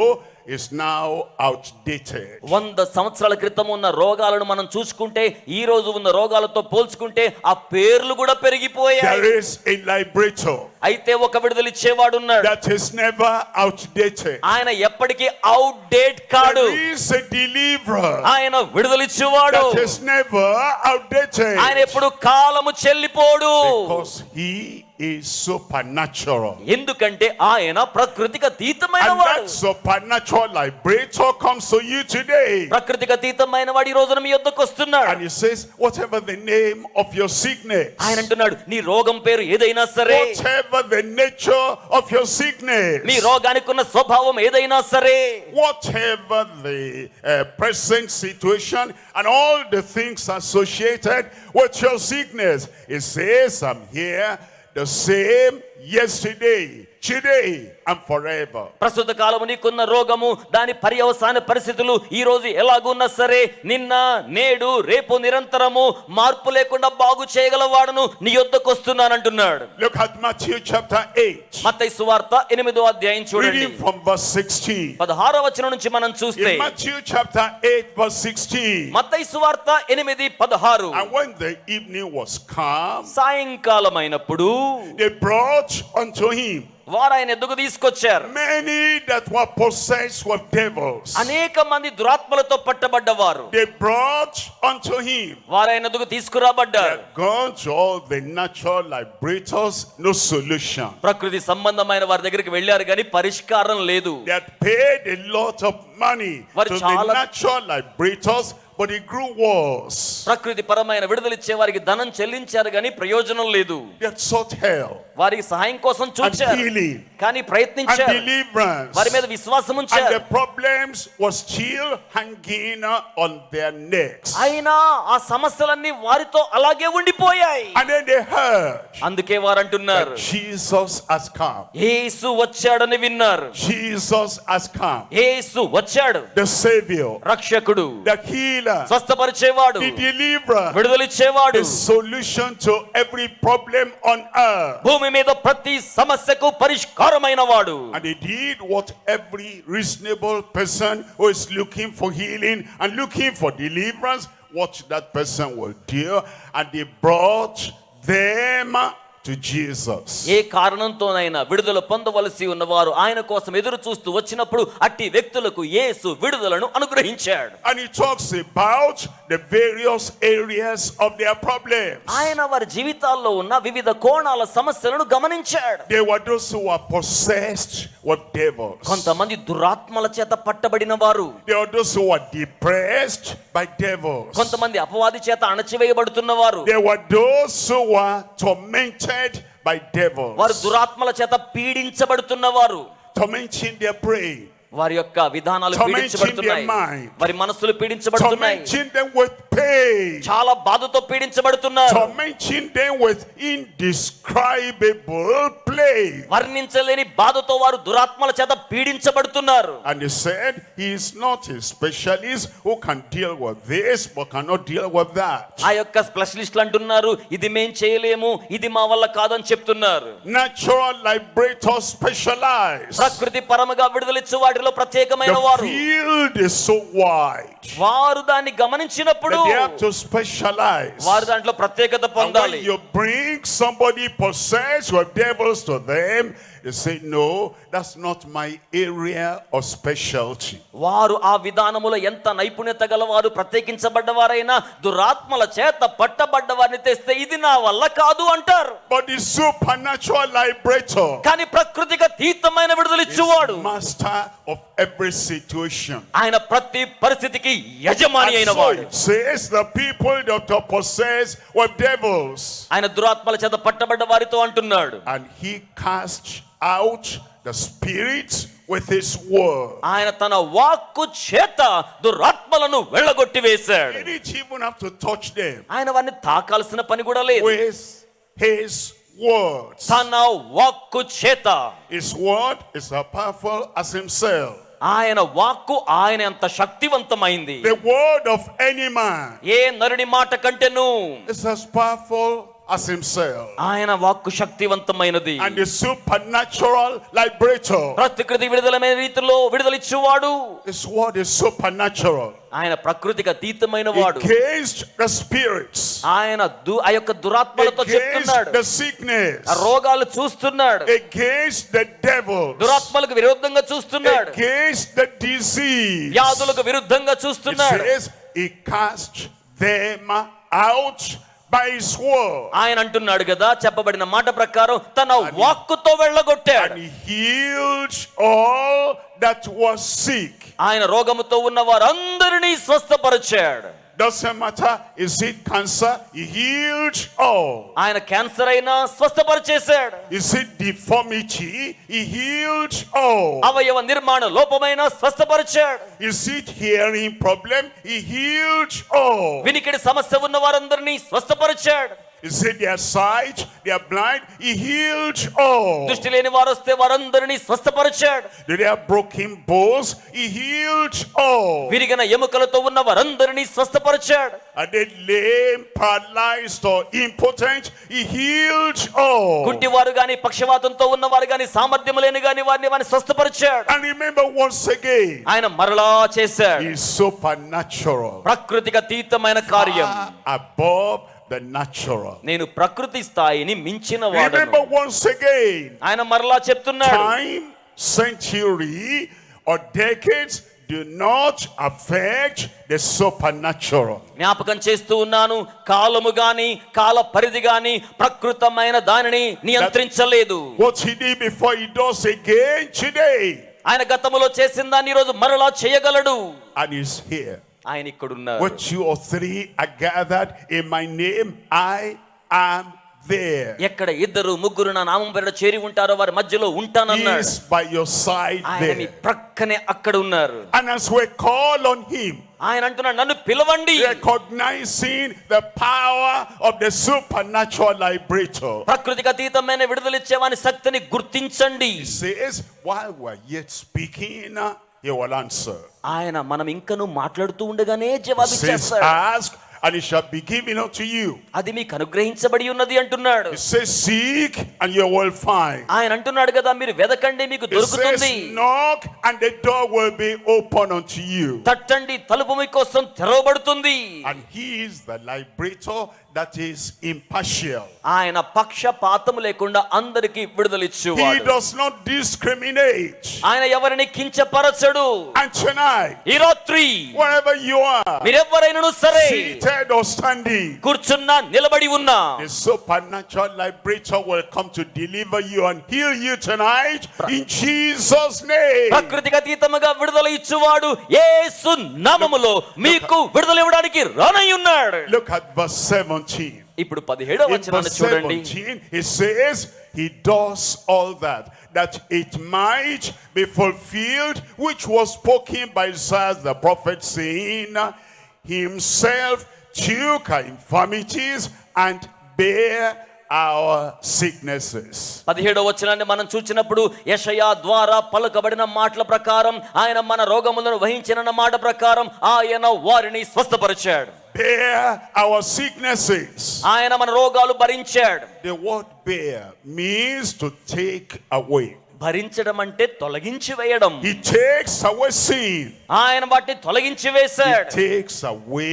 is now outdated. 100 సంవత్సరాల క్రితం ఉన్న రోగాలను మనం చూసుకుంటే ఈ రోజు ఉన్న రోగాలతో పోల్చుకుంటే ఆ పేర్లు కూడా పెరిగిపోయాయి. There is a liberator అయితే ఒక విడుదలిచ్చేవాడు ఉన్నాడు, that is never outdated. ఆయన ఎప్పటికీ అవుట్ డేట్ కాడు. There is a deliverer ఆయన విడుదలిచ్చేవాడు, that is never outdated. ఆయన ఎప్పుడు కాలము చెల్లిపోడు. Because he is supernatural. ఎందుకంటే ఆయన ప్రకృతికి అతీతమైన And వాడు. that supernatural liberator comes to you today. ప్రకృతికి అతీతమైన వాడు ఈ రోజున మీ యొద్దకు వస్తున్నాడు. And he says, whatever the name of your sickness, ఆయన అంటున్నాడు, నీ రోగం పేరు ఏదైనా సరే, whatever the nature of your sickness, మీ రోగానికి ఉన్న స్వభావం ఏదైనా సరే, whatever the present situation and all the things associated with your sickness, it says, I'm here the same yesterday, today and forever. ప్రస్తుత కాలము నీకున్న రోగము, దాని పర్యవసాన పరిస్థితులు ఈ రోజు ఎలాగున్నా సరే, నిన్న నేడు రేపు నిరంతరము మార్పు లేకుండా బాగు చేయగలవాడును నీ యొద్దకు వస్తున్నానంటున్నాడు. Look at Matthew chapter 8. మత్తయి సువార్త 8వ అధ్యాయం చూడండి. Reading from verse 16. 16వ వచనం నుంచి మనం చూస్తే, In Matthew chapter 8 verse 16. మత్తయి సువార్త 8:16. And when the evening was come, సాయంకాలం అయినప్పుడు they brought unto him వారు ఆయన ఎద్దుకు తీసుకొచ్చారు many that were possessed with devils. అనేక మంది దురాత్మలతో పట్టబడ్డవారు. They brought unto him. వారు ఆయన ఎద్దుకు తీసుకురాబడ్డారు. Gone to all the natural liberators, no solution. ప్రకృతి సంబంధమైన వారి దగ్గరికి వెళ్ళారు కానీ పరిష్కారం లేదు. They had paid a lot of money వారు to the చాలా- natural liberators, but it grew worse. ప్రకృతి పరమైన విడుదలిచ్చే వారికి ధనం చెల్లించారు కానీ ప్రయోజనం లేదు. They had sought hell. వారికి సహాయం కోసం and చూచారు, healing కానీ and ప్రయత్నించారు, deliverance. వారి మీద విశ్వాసం And ఉంచారు. the problems was still hanging on their necks. అయినా ఆ సమస్యలన్నీ వారితో అలాగే ఉండిపోయాయి. And then they heard అందుకే వారు అంటున్నారు, that Jesus has come. యేసు వచ్చాడని విన్నారు. Jesus has come. యేసు వచ్చాడు, The Savior, రక్షకుడు, the healer, స్వస్థపరిచేవాడు, the deliverer, విడుదలిచ్చేవాడు, the solution to every problem on earth. భూమి మీద ప్రతి సమస్యకు పరిష్కారమైన వాడు. And they did what every reasonable person who is looking for healing and looking for deliverance, what that person will do. And they brought them to Jesus. ఏ కారణంతోనైనా విడుదల పొందవలసి ఉన్నవారు ఆయన కోసం ఎదురు చూస్తూ వచ్చినప్పుడు అట్టి వ్యక్తులకు యేసు విడుదలను అనుగ్రహించాడు. And he talks about the various areas of their problems. ఆయన వారి జీవితాల్లో ఉన్న వివిధ కోణాల సమస్యలను గమనించాడు. They were those who were possessed with devils. కొంతమంది దురాత్మల చేత పట్టబడిన వారు, They were those who were depressed by devils. కొంతమంది అపవాది చేత అణచివేయబడుతున్న వారు, There were those who were tormented by devils. వారు దురాత్మల చేత పీడించబడుతున్న వారు, Tormenting their brain. వారి యొక్క విధానాలు Tormenting పీడించబడుతున్నాయి, their mind. వారి మనస్సులు పీడించబడుతున్నాయి, Tormenting them with pain. చాలా బాధతో పీడించబడుతున్నారు, Tormenting them with indescribable plague. వర్ణించలేని బాధతో వారు దురాత్మల చేత పీడించబడుతున్నారు. And he said he is not a specialist who can deal with this but cannot deal with that. ఆ యొక్క స్పెషలిస్టులు అంటున్నారు, ఇది మేం చేయలేము, ఇది మా వల్ల కాదని చెప్తున్నారు. Natural liberators specialize. ప్రకృతి పరముగా విడుదలిచ్చు వాటిలో ప్రత్యేకమైన The వారు, field is so wide వారు దాన్ని గమనించినప్పుడు that they have to specialize. వారు దాంట్లో ప్రత్యేకత And పొందాలి. when you bring somebody possessed with devils to them, they say, no, that's not my area of specialty. వారు ఆ విధానములో ఎంత నైపుణ్యత గలవారు, ప్రత్యేకించబడ్డవారైనా దురాత్మల చేత పట్టబడ్డ వారిని తెస్తే ఇది నా వల్ల కాదు అంటారు. But the supernatural liberator కానీ ప్రకృతికి అతీతమైన విడుదలిచ్చువాడు, is master of every situation. ఆయన ప్రతి పరిస్థితికి యజమాని అయిన And so వాడు. it says the people that are possessed with devils, ఆయన దురాత్మల చేత పట్టబడ్డ వారితో అంటున్నాడు, and he cast out the spirits with his word. ఆయన తన వాక్కు చేత దురాత్మలను వెళ్ళగొట్టి He వేశాడు. didn't even have to touch them. ఆయన వారిని తాకాల్సిన పని కూడా లేదు. With his words. తన వాక్కు చేత, His word is as powerful as himself. ఆయన వాక్కు ఆయన అంత శక్తివంతమైంది. The word of any man ఏ నరుని మాట కంటేను is as powerful as himself. ఆయన వాక్కు శక్తివంతమైనది. And the supernatural liberator, ప్రకృతి విడుదలమైన రీతిలో విడుదలిచ్చువాడు, his word is supernatural. ఆయన ప్రకృతికి అతీతమైన వాడు. Against the spirits, ఆయన ఆ యొక్క దురాత్మలతో against చెప్తున్నాడు, the sickness, ఆ రోగాలు చూస్తున్నాడు, against the devils, దురాత్మలకు విరుద్ధంగా చూస్తున్నాడు, against the disease. వ్యాధులకు విరుద్ధంగా It చూస్తున్నాడు. says he cast them out by his word. ఆయన అంటున్నాడు కదా, చెప్పబడిన మాట ప్రకారం తన వాక్కుతో వెళ్ళగొట్టాడు. And he healed all that was sick. ఆయన రోగముతో ఉన్న వారందరినీ స్వస్థపరిచాడు. Doesn't matter, is it cancer? He healed all. ఆయన క్యాన్సర్ అయినా స్వస్థపరిచేశాడు. Is it deformity? He healed all. అవయవ నిర్మాణ లోపమైన స్వస్థపరిచాడు. Is it hearing problem? He healed all. వినికిడి సమస్య ఉన్న వారందరినీ స్వస్థపరిచాడు. Is it their sight? They are blind? He healed all. దృష్టి లేని వారు వస్తే వారందరినీ స్వస్థపరిచాడు. Did they have broken bones? He healed all. విరిగిన ఎముకలతో ఉన్న వారందరినీ స్వస్థపరిచాడు. Are they lame, paralyzed, or impotent? He healed all. కుంటివారు గాని, పక్షవాతంతో ఉన్నవారు గాని, సామర్థ్యం లేని గాని వారిని స్వస్థపరిచాడు. And remember once again, ఆయన మరలా చేశాడు. he is supernatural. ప్రకృతికి అతీతమైన కార్యం. Far above the natural. నేను ప్రకృతి స్థాయిని మించిన Remember వాడను. once again, ఆయన మరలా చెప్తున్నాడు, time, century, or decades do not affect the supernatural. జ్ఞాపకం చేస్తూ ఉన్నాను, కాలము గాని కాల పరిధి గాని ప్రకృతమైన దానిని నియంత్రించలేదు. What he did before, he does again today. ఆయన గతములో చేసిన దాన్ని ఈ రోజు మరలా చేయగలడు. And he's here. ఆయన ఇక్కడ ఉన్నారు. Where 2 or 3 are gathered in my name, I am there. ఎక్కడ ఇద్దరు ముగ్గురు నా నామం పేరిట చేరి ఉంటారో వారి మధ్యలో He ఉంటానన్నాడు. is by your side ఆయన మీ there. ప్రక్కనే అక్కడ ఉన్నారు. And as we call on him, ఆయన అంటున్నాడు, నన్ను పిలవండి. recognizing the power of the supernatural liberator, ప్రకృతికి అతీతమైన విడుదలిచ్చేవాని శక్తిని గుర్తించండి. he says, while we're yet speaking, he will answer. ఆయన మనం ఇంకను మాట్లాడుతూ ఉండగానే He says, జవాబిచ్చేస్తాడు. ask and it shall be given unto you. అది మీకు అనుగ్రహించబడి ఉన్నది అంటున్నాడు. He says, seek and you will find. ఆయన అంటున్నాడు కదా, మీరు వెదకండి మీకు He దొరుకుతుంది. says, knock and the door will be open unto you. తట్టండి తలుపు మీకోసం తెరవబడుతుంది. And he is the liberator that is impartial. ఆయన పక్షపాతం లేకుండా అందరికి He విడుదలిచ్చువాడు. does not discriminate. ఆయన ఎవరిని కించపరచడు. And tonight, ఈ రాత్రి wherever you are, మీరెవ్వరైనను సరే, seated or standing, కూర్చున్నా నిలబడి ఉన్నా, the supernatural liberator will come to deliver you and heal you tonight in Jesus' name. ప్రకృతికి అతీతముగా విడుదల ఇచ్చువాడు యేసు నామములో మీకు విడుదల ఇవ్వడానికి రానై ఉన్నాడు. Look at verse 17. ఇప్పుడు 17వ In వచనాన్ని verse చూడండి. 17, it says, he does all that it might be fulfilled, which was spoken by Isaiah the prophet, saying, himself took our infirmities and bare our sicknesses. 17వ వచనాన్ని మనం చూసినప్పుడు యెషయా ద్వారా పలుకబడిన మాటల ప్రకారం ఆయన మన రోగములను వహించిన మాట ప్రకారం ఆయన వారిని స్వస్థపరిచాడు. Bear our sicknesses. ఆయన మన రోగాలు భరించాడు. The word bear means to take away. భరించడం అంటే తొలగించి వేయడం. He takes away sin. ఆయన వాటిని తొలగించి He వేశాడు. takes away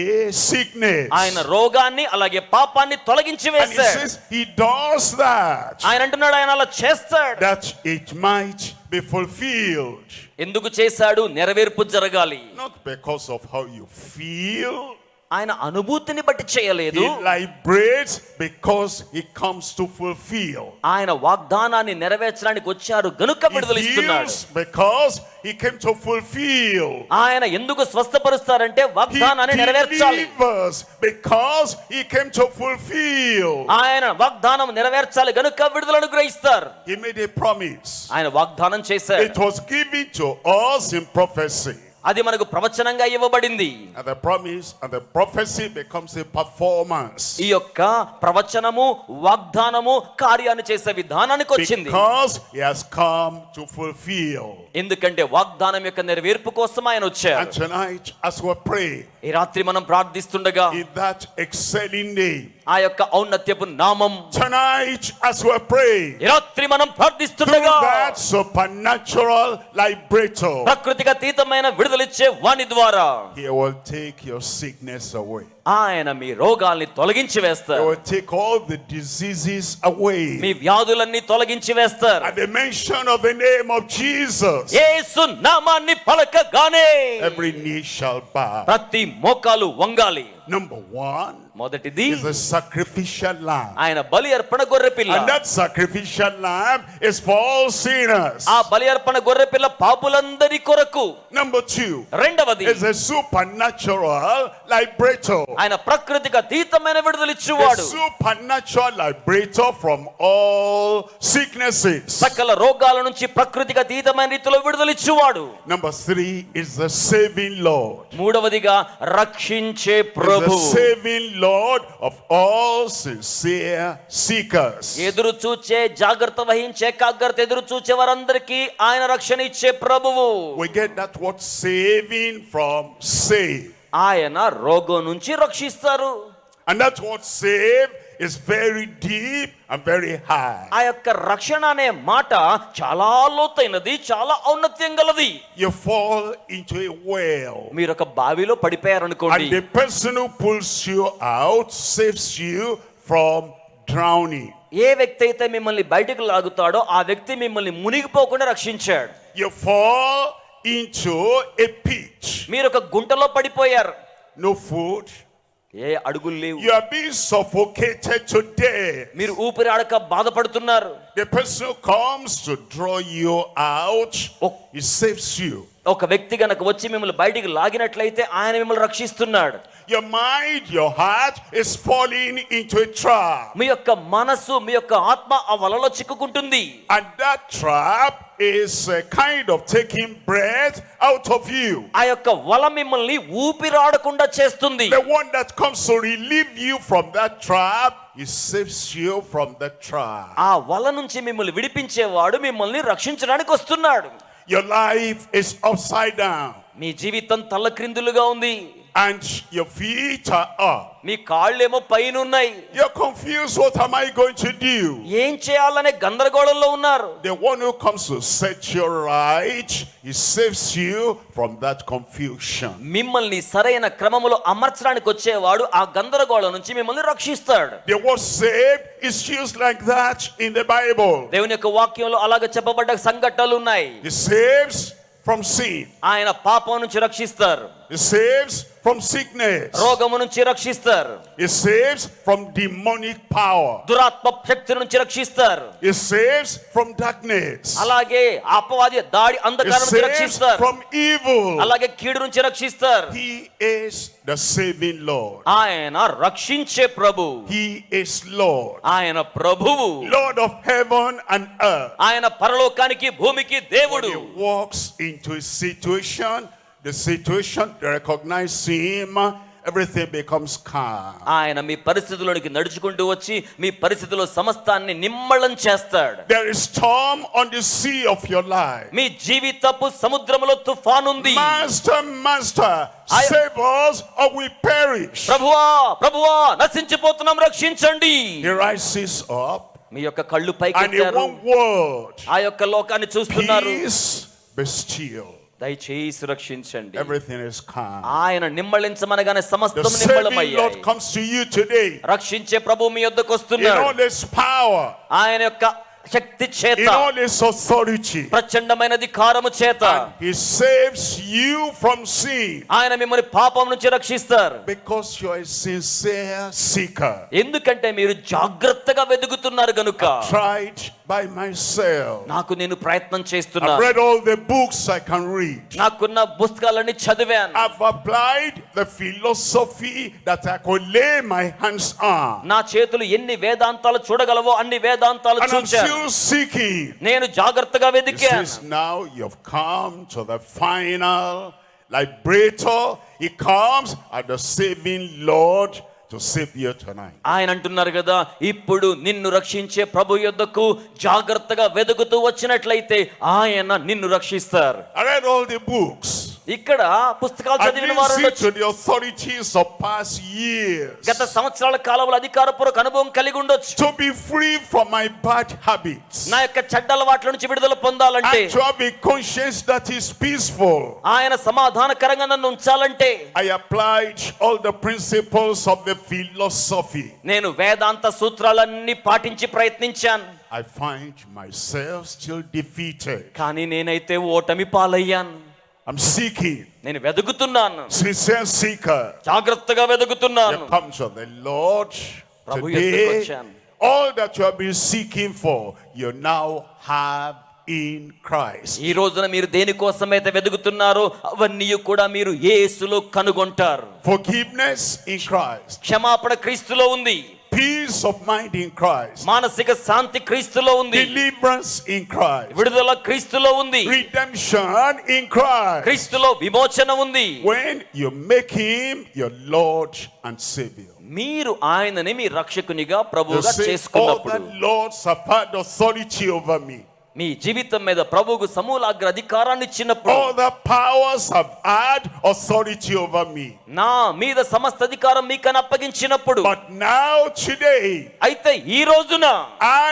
sickness. ఆయన రోగాన్ని అలాగే పాపాన్ని తొలగించి And he వేశాడు. says he does that, ఆయన అంటున్నాడు, ఆయన అలా చేస్తాడు. that it might be fulfilled. ఎందుకు చేశాడు? నెరవేర్పు జరగాలి. Not because of how you feel. ఆయన అనుభూతిని బట్టి చేయలేదు. He liberates because he comes to fulfill. ఆయన వాగ్దానాన్ని నెరవేర్చడానికి వచ్చారు గనుక He విడుదలిస్తున్నాడు. heals because he came to fulfill. ఆయన ఎందుకు స్వస్థపరుస్తారంటే He వాగ్దానాన్ని నెరవేర్చాలి. delivers because he came to fulfill. ఆయన వాగ్దానం నెరవేర్చాలి గనుక విడుదలను గ్రహిస్తారు. He made a promise. ఆయన వాగ్దానం చేశారు. It was given to us in prophecy. అది మనకు ప్రవచనంగా ఇవ్వబడింది. And the promise and the prophecy becomes a performance. ఈ యొక్క ప్రవచనము వాగ్దానము కార్యాన్ని చేసే విధానానికి వచ్చింది. Because he has come to fulfill. ఎందుకంటే వాగ్దానం యొక్క నెరవేర్పు కోసం ఆయన And వచ్చారు. tonight, as we pray ఈ రాత్రి మనం ప్రార్థిస్తుండగా in that excelling name, ఆ యొక్క ఔన్నత్యపు నామం, tonight as we pray ఈ రాత్రి మనం through ప్రార్థిస్తుండగా that supernatural liberator, ప్రకృతికి అతీతమైన విడుదలిచ్చే వాని ద్వారా he will take your sickness away. ఆయన మీ రోగాల్ని తొలగించి He వేస్తారు. will take all the diseases away. మీ వ్యాధులన్నీ తొలగించి వేస్తారు. At the mention of the name of Jesus, యేసు నామాన్ని పలకగానే every knee shall bow. ప్రతి మోకాలు వంగాలి. Number one మొదటిది is the sacrificial lamb. ఆయన బలి అర్పణ గొర్రె పిల్ల. And that sacrificial lamb is for all sinners. ఆ బలి అర్పణ గొర్రె పిల్ల పాపులందరి కొరకు. Number two రెండవది is a supernatural liberator. ఆయన ప్రకృతికి అతీతమైన A విడుదలిచ్చువాడు. supernatural liberator from all sicknesses. సకల రోగాల నుంచి ప్రకృతికి అతీతమైన రీతిలో విడుదలిచ్చువాడు. Number three is the saving Lord. మూడవదిగా రక్షించే Is Prabhu. the saving Lord of all sincere seekers. ఎదురు చూచే జాగ్రత్త వహించే ఏకాగ్రత ఎదురు చూచే వారందరికీ ఆయన రక్షణ ఇచ్చే ప్రభువు. We get that word saving from save. ఆయన రోగం నుంచి రక్షిస్తారు. And that word save is very deep and very high. ఆ యొక్క రక్షణ అనే మాట చాలా లోతైనది, చాలా ఔన్నత్యం గలది. You fall into a well, మీరు ఒక బావిలో పడిపోయారనుకోండి, and the person who pulls you out saves you from drowning. ఏ వ్యక్తి అయితే మిమ్మల్ని బయటకు లాగుతాడో ఆ వ్యక్తి మిమ్మల్ని మునిగిపోకుండా రక్షించాడు. You fall into a pit. మీరు ఒక గుంటలో పడిపోయారు. No food. ఏ అడుగులు లేవు. You are being suffocated to death. మీరు ఊపిరి ఆడక బాధపడుతున్నారు. The person who comes to draw you out, he saves you. ఒక వ్యక్తి గనక వచ్చి మిమ్మల్ని బయటికి లాగినట్లయితే ఆయన మిమ్మల్ని రక్షిస్తున్నాడు. Your mind, your heart is falling into a trap. మీ యొక్క మనస్సు, మీ యొక్క ఆత్మ ఆ వలలో చిక్కుకుంటుంది. And that trap is a kind of taking breath out of you. ఆ యొక్క వల మిమ్మల్ని ఊపిరాడకుండా చేస్తుంది. The one that comes to relieve you from that trap, he saves you from the trap. ఆ వల నుంచి మిమ్మల్ని విడిపించేవాడు మిమ్మల్ని రక్షించడానికి వస్తున్నాడు. Your life is upside down. మీ జీవితం తల్లక్రిందులుగా ఉంది. And your feet are up. మీ కాళ్ళేమో పైన ఉన్నాయి. You're confused. What am I going to do? ఏం చేయాలనే గందరగోళంలో ఉన్నారు. The one who comes to set you right, he saves you from that confusion. మిమ్మల్ని సరైన క్రమములో అమర్చడానికి వచ్చేవాడు ఆ గందరగోళం నుంచి మిమ్మల్ని రక్షిస్తాడు. The word saved is used like that in the Bible. దేవుని యొక్క వాక్యంలో అలాగే చెప్పబడ్డ సంఘటనలు ఉన్నాయి. He saves from sin. ఆయన పాపం నుంచి రక్షిస్తారు. He saves from sickness. రోగము నుంచి రక్షిస్తారు. He saves from demonic power. దురాత్మ శక్తి నుంచి రక్షిస్తారు. He saves from darkness. అలాగే అపవాది దాడి He అంధకారం నుంచి saves రక్షిస్తారు. from evil. అలాగే కీడు నుంచి రక్షిస్తారు. He is the saving Lord. ఆయన రక్షించే ప్రభు. He is Lord. ఆయన ప్రభువు. Lord of heaven and earth. ఆయన పరలోకానికి భూమికి When దేవుడు. he walks into a situation, the situation, they recognize him, everything becomes calm. ఆయన మీ పరిస్థితుల్లోనికి నడుచుకుంటూ వచ్చి మీ పరిస్థితిలో సమస్తాన్ని నిమ్మళం చేస్తాడు. There is storm on the sea of your life. మీ జీవితపు సముద్రములో తుఫాను ఉంది. Master, save us or we perish. ప్రభువా ప్రభువా నశించిపోతున్నాం, రక్షించండి. He rises up మీ యొక్క కళ్ళు and in పైకెత్తారు. one word, ఆ యొక్క లోకాన్ని చూస్తున్నారు. peace, be still. దయచేసి రక్షించండి. Everything is calm. ఆయన నిమ్మళించమనగానే The సమస్తం saving నిమ్మళమయ్యాయి. Lord comes to you today రక్షించే ప్రభు మీ యొద్దకు in వస్తున్నాడు. all his power, ఆయన యొక్క శక్తి చేత, in all his authority. ప్రచండమైన అధికారము చేత And he saves you from sin ఆయన మిమ్మల్ని పాపం నుంచి రక్షిస్తారు. because you are a sincere seeker. ఎందుకంటే మీరు జాగ్రత్తగా వెతుకుతున్నారు గనుక. Tried by myself. నాకు నేను ప్రయత్నం I've చేస్తున్నాను. read all the books I can read. నాకున్న పుస్తకాలన్నీ చదివాను. I've applied the philosophy that I could lay my hands on. నా చేతులు ఎన్ని వేదాంతాలు చూడగలవో అన్ని వేదాంతాలు And I'm చూశాను. still seeking. నేను జాగ్రత్తగా He వెతికాను. says, now you've come to the final liberator. He comes as the saving Lord to save you tonight. ఆయన అంటున్నారు కదా, ఇప్పుడు నిన్ను రక్షించే ప్రభు యొద్దకు జాగ్రత్తగా వెతుకుతూ వచ్చినట్లయితే ఆయన నిన్ను రక్షిస్తారు. I read all the books. ఇక్కడ పుస్తకాలు I చదివిన వారు listened ఉండొచ్చు. to the authorities of past years. గత సంవత్సరాల కాలంలో అధికారపూర్వక అనుభవం కలిగి ఉండొచ్చు. To be free from my bad habits. నా యొక్క చెడ్డ అలవాట్ల నుంచి విడుదల పొందాలంటే, And to have a conscience that is peaceful. ఆయన సమాధానకరంగా నన్ను ఉంచాలంటే I applied all the principles of the philosophy. నేను వేదాంత సూత్రాలన్నీ పాటించి ప్రయత్నించాను. I find myself still defeated. కానీ నేనైతే ఓటమి పాలయ్యాను. I'm seeking. నేను వెతుకుతున్నాను, Sincere seeker. జాగ్రత్తగా వెతుకుతున్నాను. You come to the Lord ప్రభు యొద్దకు today. వచ్చాను. All that you have been seeking for, you now have in Christ. ఈ రోజున మీరు దేనికోసమైతే వెతుకుతున్నారో అవన్నీ కూడా మీరు యేసులో కనుగొంటారు. Forgiveness in Christ. క్షమాపణ క్రీస్తులో ఉంది. Peace of mind in Christ. మానసిక శాంతి క్రీస్తులో ఉంది. Deliverance in Christ. విడుదల క్రీస్తులో ఉంది. Redemption in Christ. క్రీస్తులో విమోచన ఉంది. When you make him your Lord and Savior. మీరు ఆయనని మీ రక్షకునిగా You ప్రభువుగా say, all చేసుకున్నప్పుడు the lords have had authority over me. మీ జీవితం మీద ప్రభువుకు సమూలాగ్ర అధికారాన్ని ఇచ్చినప్పుడు, All the powers have had authority over me. నా మీద సమస్త అధికారం మీకని అప్పగించినప్పుడు, But now today, అయితే ఈ రోజున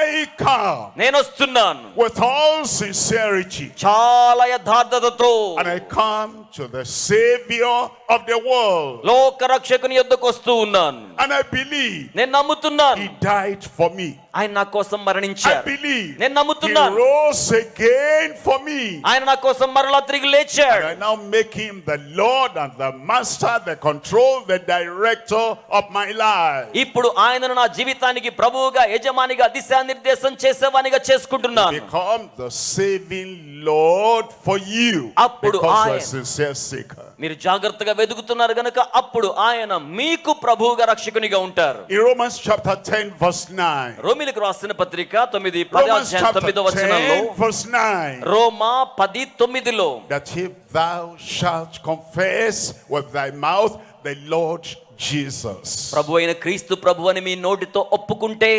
I come నేను వస్తున్నాను with all sincerity. చాలా యథార్థతతో. And I come to the Savior of the world. లోక రక్షకుని యొద్దకు వస్తూ ఉన్నాను. And I believe నేను నమ్ముతున్నాను he died for me. ఆయన నా కోసం I మరణించారు. believe నేను he నమ్ముతున్నాను rose again for me. ఆయన నా కోసం మరలా తిరిగి లేచాడు. And I now make him the Lord and the Master, the control, the director of my life. ఇప్పుడు ఆయనను నా జీవితానికి ప్రభువుగా, యజమానిగా, దిశానిర్దేశం చేసేవానిగా చేసుకుంటున్నాను. Become the saving Lord for you. అప్పుడు Because you are ఆయన- sincere seeker. మీరు జాగ్రత్తగా వెతుకుతున్నారు గనుక అప్పుడు ఆయన మీకు ప్రభువుగా, రక్షకునిగా ఉంటారు. In Romans chapter 10 verse 9. రోమిలకు రాసిన పత్రిక 9 Romans chapter 9 10 verse 9. Roma 10:9 That if thou shalt confess with thy mouth the Lord Jesus. ప్రభు అయిన క్రీస్తు ప్రభు అని మీ నోటితో ఒప్పుకుంటే,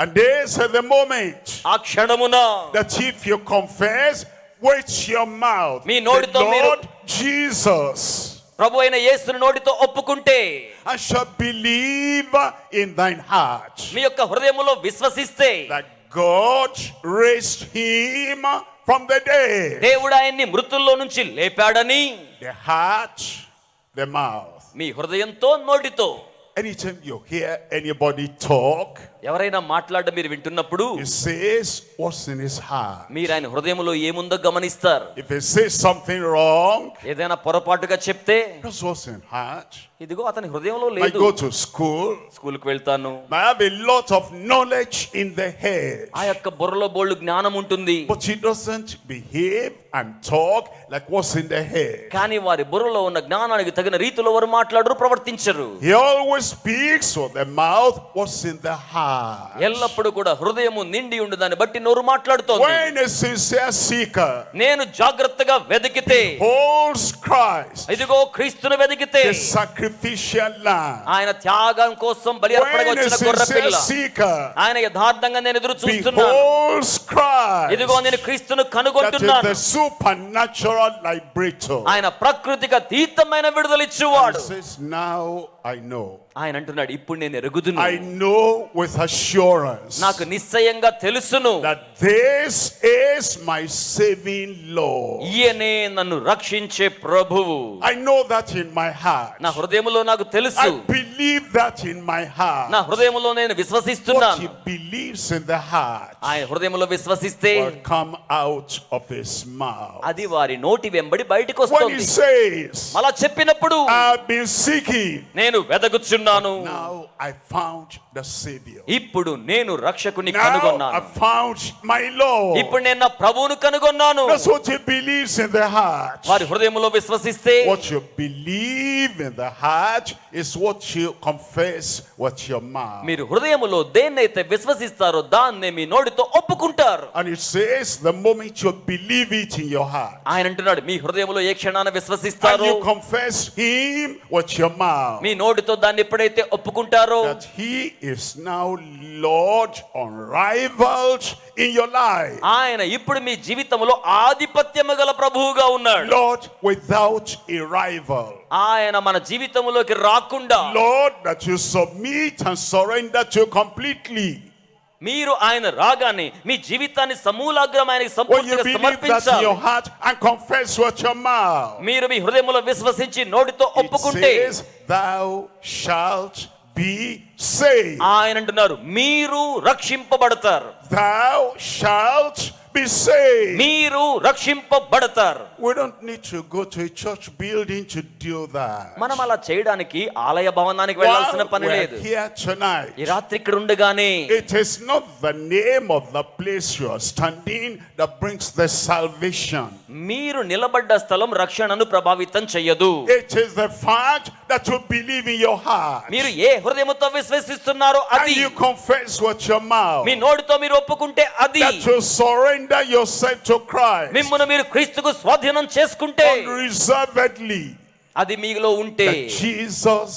And there's the moment ఆ క్షణమున that if you confess with your mouth me the నోటితో మీరు- Lord Jesus, ప్రభు అయిన యేసుని నోటితో ఒప్పుకుంటే, and shall believe in thine heart మీ యొక్క హృదయములో విశ్వసిస్తే that God raised him from the dead. దేవుడు ఆయన్ని మృతుల్లో నుంచి లేపాడని, The heart, the mouth. మీ హృదయంతో, నోటితో Anytime you hear anybody talk, ఎవరైనా మాట్లాడడం మీరు వింటున్నప్పుడు he says what's in his heart. మీరు ఆయన హృదయంలో ఏముందో గమనిస్తారు. If he says something wrong, ఏదైనా పొరపాటుగా చెప్తే, that's what's in heart. ఇదిగో అతని హృదయంలో I లేదు. go to school, స్కూల్కి వెళ్తాను, I have a lot of knowledge in the head, ఆ యొక్క బుర్రలో బోల్డ్ జ్ఞానం ఉంటుంది, but he doesn't behave and talk like what's in the head. కానీ వారి బుర్రలో ఉన్న జ్ఞానానికి తగిన రీతిలో వారు మాట్లాడరు, ప్రవర్తించరు. He always speaks with the mouth what's in the heart. ఎల్లప్పుడూ కూడా హృదయము నిండి ఉండి దాన్ని బట్టి నోరు మాట్లాడుతోంది. When a sincere seeker నేను జాగ్రత్తగా వెతికితే, holds Christ, ఇదిగో క్రీస్తును వెతికితే, the sacrificial lamb, ఆయన త్యాగం కోసం బలి అర్పణగా when a వచ్చిన గొర్రె sincere పిల్ల, seeker ఆయన యథార్థంగా నేను ఎదురు చూస్తున్నాను. beholds Christ, ఇదిగో నేను క్రీస్తును that is కనుగొంటున్నాను. the supernatural liberator, ఆయన ప్రాకృతిక అతీతమైన విడుదల he ఇచ్చువాడు. says, now I know. ఆయన అంటున్నాడు, ఇప్పుడు నేను ఎరుగుదును, I know with assurance నాకు నిశ్చయంగా తెలుసును, that this is my saving Lord. ఈయనే నన్ను రక్షించే ప్రభువు. I know that in my heart. నా హృదయములో నాకు తెలుసు, I believe that in my heart. నా హృదయములో నేను What విశ్వసిస్తున్నాను. he believes in the heart ఆయన హృదయములో విశ్వసిస్తే will come out of his mouth. అది వారి నోటి వెంబడి బయటకు When he వస్తుంది. says, అలా చెప్పినప్పుడు I've been seeking, నేను వెదకుచున్నాను, now I found the Savior. ఇప్పుడు నేను రక్షకుని Now I కనుగొన్నాను, found my Lord. ఇప్పుడు నేను నా ప్రభువును కనుగొన్నాను. That's what he believes in the heart. వారి హృదయములో విశ్వసిస్తే, What you believe in the heart is what you confess with your mouth. మీరు హృదయములో దేన్నైతే విశ్వసిస్తారో దాన్నే మీ నోటితో ఒప్పుకుంటారు. And it says the moment you believe it in your heart ఆయన అంటున్నాడు, మీ హృదయములో ఏ క్షణాన and విశ్వసిస్తారో, you confess him with your mouth, మీ నోటితో దాన్ని ఎప్పుడైతే ఒప్పుకుంటారో, that he is now Lord unrivaled in your life. ఆయన ఇప్పుడు మీ జీవితంలో ఆధిపత్యము గల ప్రభువుగా ఉన్నాడు. Lord without a rival. ఆయన మన జీవితంలోకి రాకుండా, Lord that you submit and surrender to completely. మీరు ఆయన రాగానే మీ జీవితాన్ని సమూలాగ్రం ఆయనకి When you సంపూర్తిగా believe that in సమర్పించాలి. your heart and confess with your mouth, మీరు మీ హృదయంలో విశ్వసించి నోటితో it ఒప్పుకుంటే, says thou shalt be saved. ఆయన అంటున్నారు, మీరు రక్షింపబడతారు, Thou shalt be saved. మీరు రక్షింపబడతారు. We don't need to go to a church building to do that. మనం అలా చేయడానికి ఆలయ భవనానికి వెళ్ళాల్సిన While పని we're లేదు. here tonight, ఈ రాత్రి ఇక్కడ ఉండగానే it is not the name of the place you are standing that brings the salvation. మీరు నిలబడ్డ స్థలం రక్షణను ప్రభావితం చెయ్యదు. It is the fact that you believe in your heart మీరు ఏ హృదయముతో విశ్వసిస్తున్నారో and అది, you confess with your mouth, మీ నోటితో మీరు ఒప్పుకుంటే అది, that you surrender yourself to Christ మిమ్మును మీరు క్రీస్తుకు స్వాధీనం చేసుకుంటే, unreservedly, అది మీలో ఉంటే, that Jesus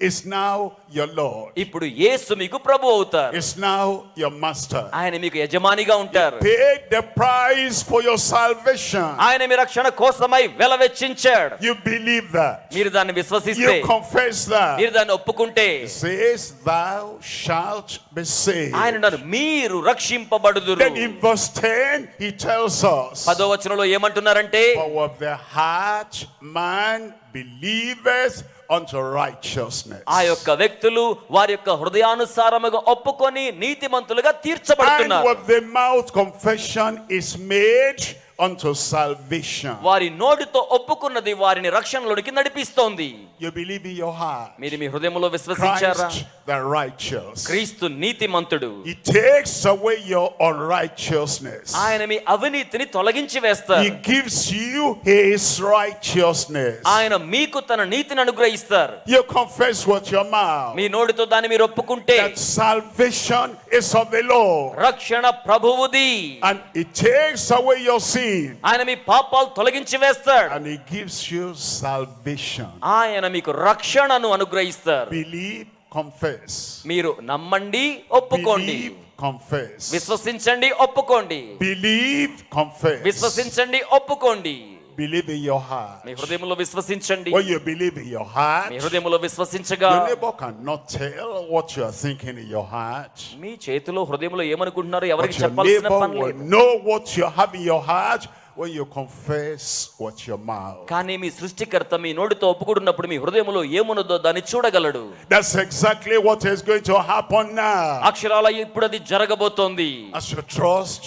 is now your Lord. ఇప్పుడు యేసు మీకు ప్రభు అవుతారు. Is now your master. ఆయన మీకు యజమానిగా ఉంటారు. Paid the price for your salvation. ఆయన మీ రక్షణ కోసమై వెల వెచ్చించాడు. You believe that. మీరు దాన్ని విశ్వసిస్తే, You confess that. మీరు దాన్ని ఒప్పుకుంటే, It says thou shalt be saved. ఆయన అన్నారు మీరు రక్షింపబడుదురు. Then in verse 10 he tells us, 10వ వచనంలో ఏమంటున్నారంటే, for of the heart man believeth unto righteousness. ఆ యొక్క వ్యక్తులు వారి యొక్క హృదయానుసారముగా ఒప్పుకొని నీతిమంతులుగా And తీర్చబడుతున్నారు. with the mouth confession is made unto salvation. వారి నోటితో ఒప్పుకున్నది వారిని రక్షణలోనికి నడిపిస్తోంది. You believe in your heart. మీరు మీ హృదయంలో విశ్వసించారా? Christ the righteous. క్రీస్తు నీతిమంతుడు. He takes away your unrighteousness. ఆయన మీ అవినీతిని తొలగించి వేస్తారు. He gives you his righteousness. ఆయన మీకు తన నీతిని అనుగ్రహిస్తారు. You confess with your mouth మీ నోటితో దాన్ని మీరు ఒప్పుకుంటే that salvation is of the Lord. రక్షణ ప్రభువుది. And it takes away your sin. ఆయన మీ పాపాలు తొలగించి వేస్తాడు. And he gives you salvation. ఆయన మీకు రక్షణను అనుగ్రహిస్తారు. Believe, confess. మీరు నమ్మండి, ఒప్పుకోండి. Believe, confess. విశ్వసించండి, ఒప్పుకోండి. Believe, confess. విశ్వసించండి, ఒప్పుకోండి. Believe in your heart. మీ హృదయంలో విశ్వసించండి. When you believe in your heart, మీ హృదయంలో విశ్వసించగా your neighbor cannot tell what you are thinking in your heart. మీ చేతిలో హృదయంలో ఏమనుకుంటున్నారో But ఎవరికి your చెప్పాల్సిన neighbor పని will లేదు. know what you have in your heart when you confess with your mouth. కానీ మీ సృష్టికర్త మీ నోటితో ఒప్పుకుంటున్నప్పుడు మీ హృదయంలో ఏమున్నదో దాన్ని చూడగలడు. That's exactly what is going to happen now. అక్షరాల ఇప్పుడు అది జరగబోతోంది. As you trust,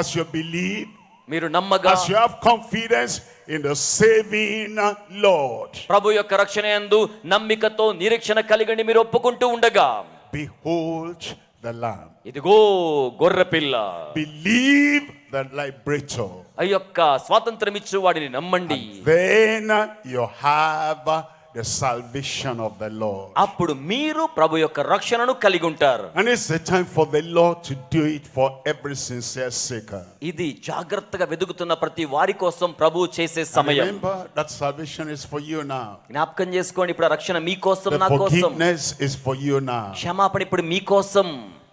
as you believe, మీరు నమ్మగా, as you have confidence in the saving Lord. ప్రభు యొక్క రక్షణ యందు నమ్మికతో నిరీక్షణ కలిగండి. మీరు ఒప్పుకుంటూ ఉండగా, Behold the Lamb. ఇదిగో గొర్రెపిల్ల. Believe the liberator. ఆ యొక్క స్వాతంత్రం ఇచ్చు వాడిని నమ్మండి. Then you have the salvation of the Lord. అప్పుడు మీరు ప్రభు యొక్క రక్షణను కలిగి ఉంటారు. And it's the time for the Lord to do it for every sincere seeker. ఇది జాగ్రత్తగా వెదుగుతున్న ప్రతి వారి కోసం ప్రభు చేసే సమయం. Remember that salvation is for you now. జ్ఞాపకం చేసుకోండి, ఇప్పుడు ఆ రక్షణ మీ కోసం, The నా కోసం. forgiveness is for you now. క్షమాపణ ఇప్పుడు మీ కోసం.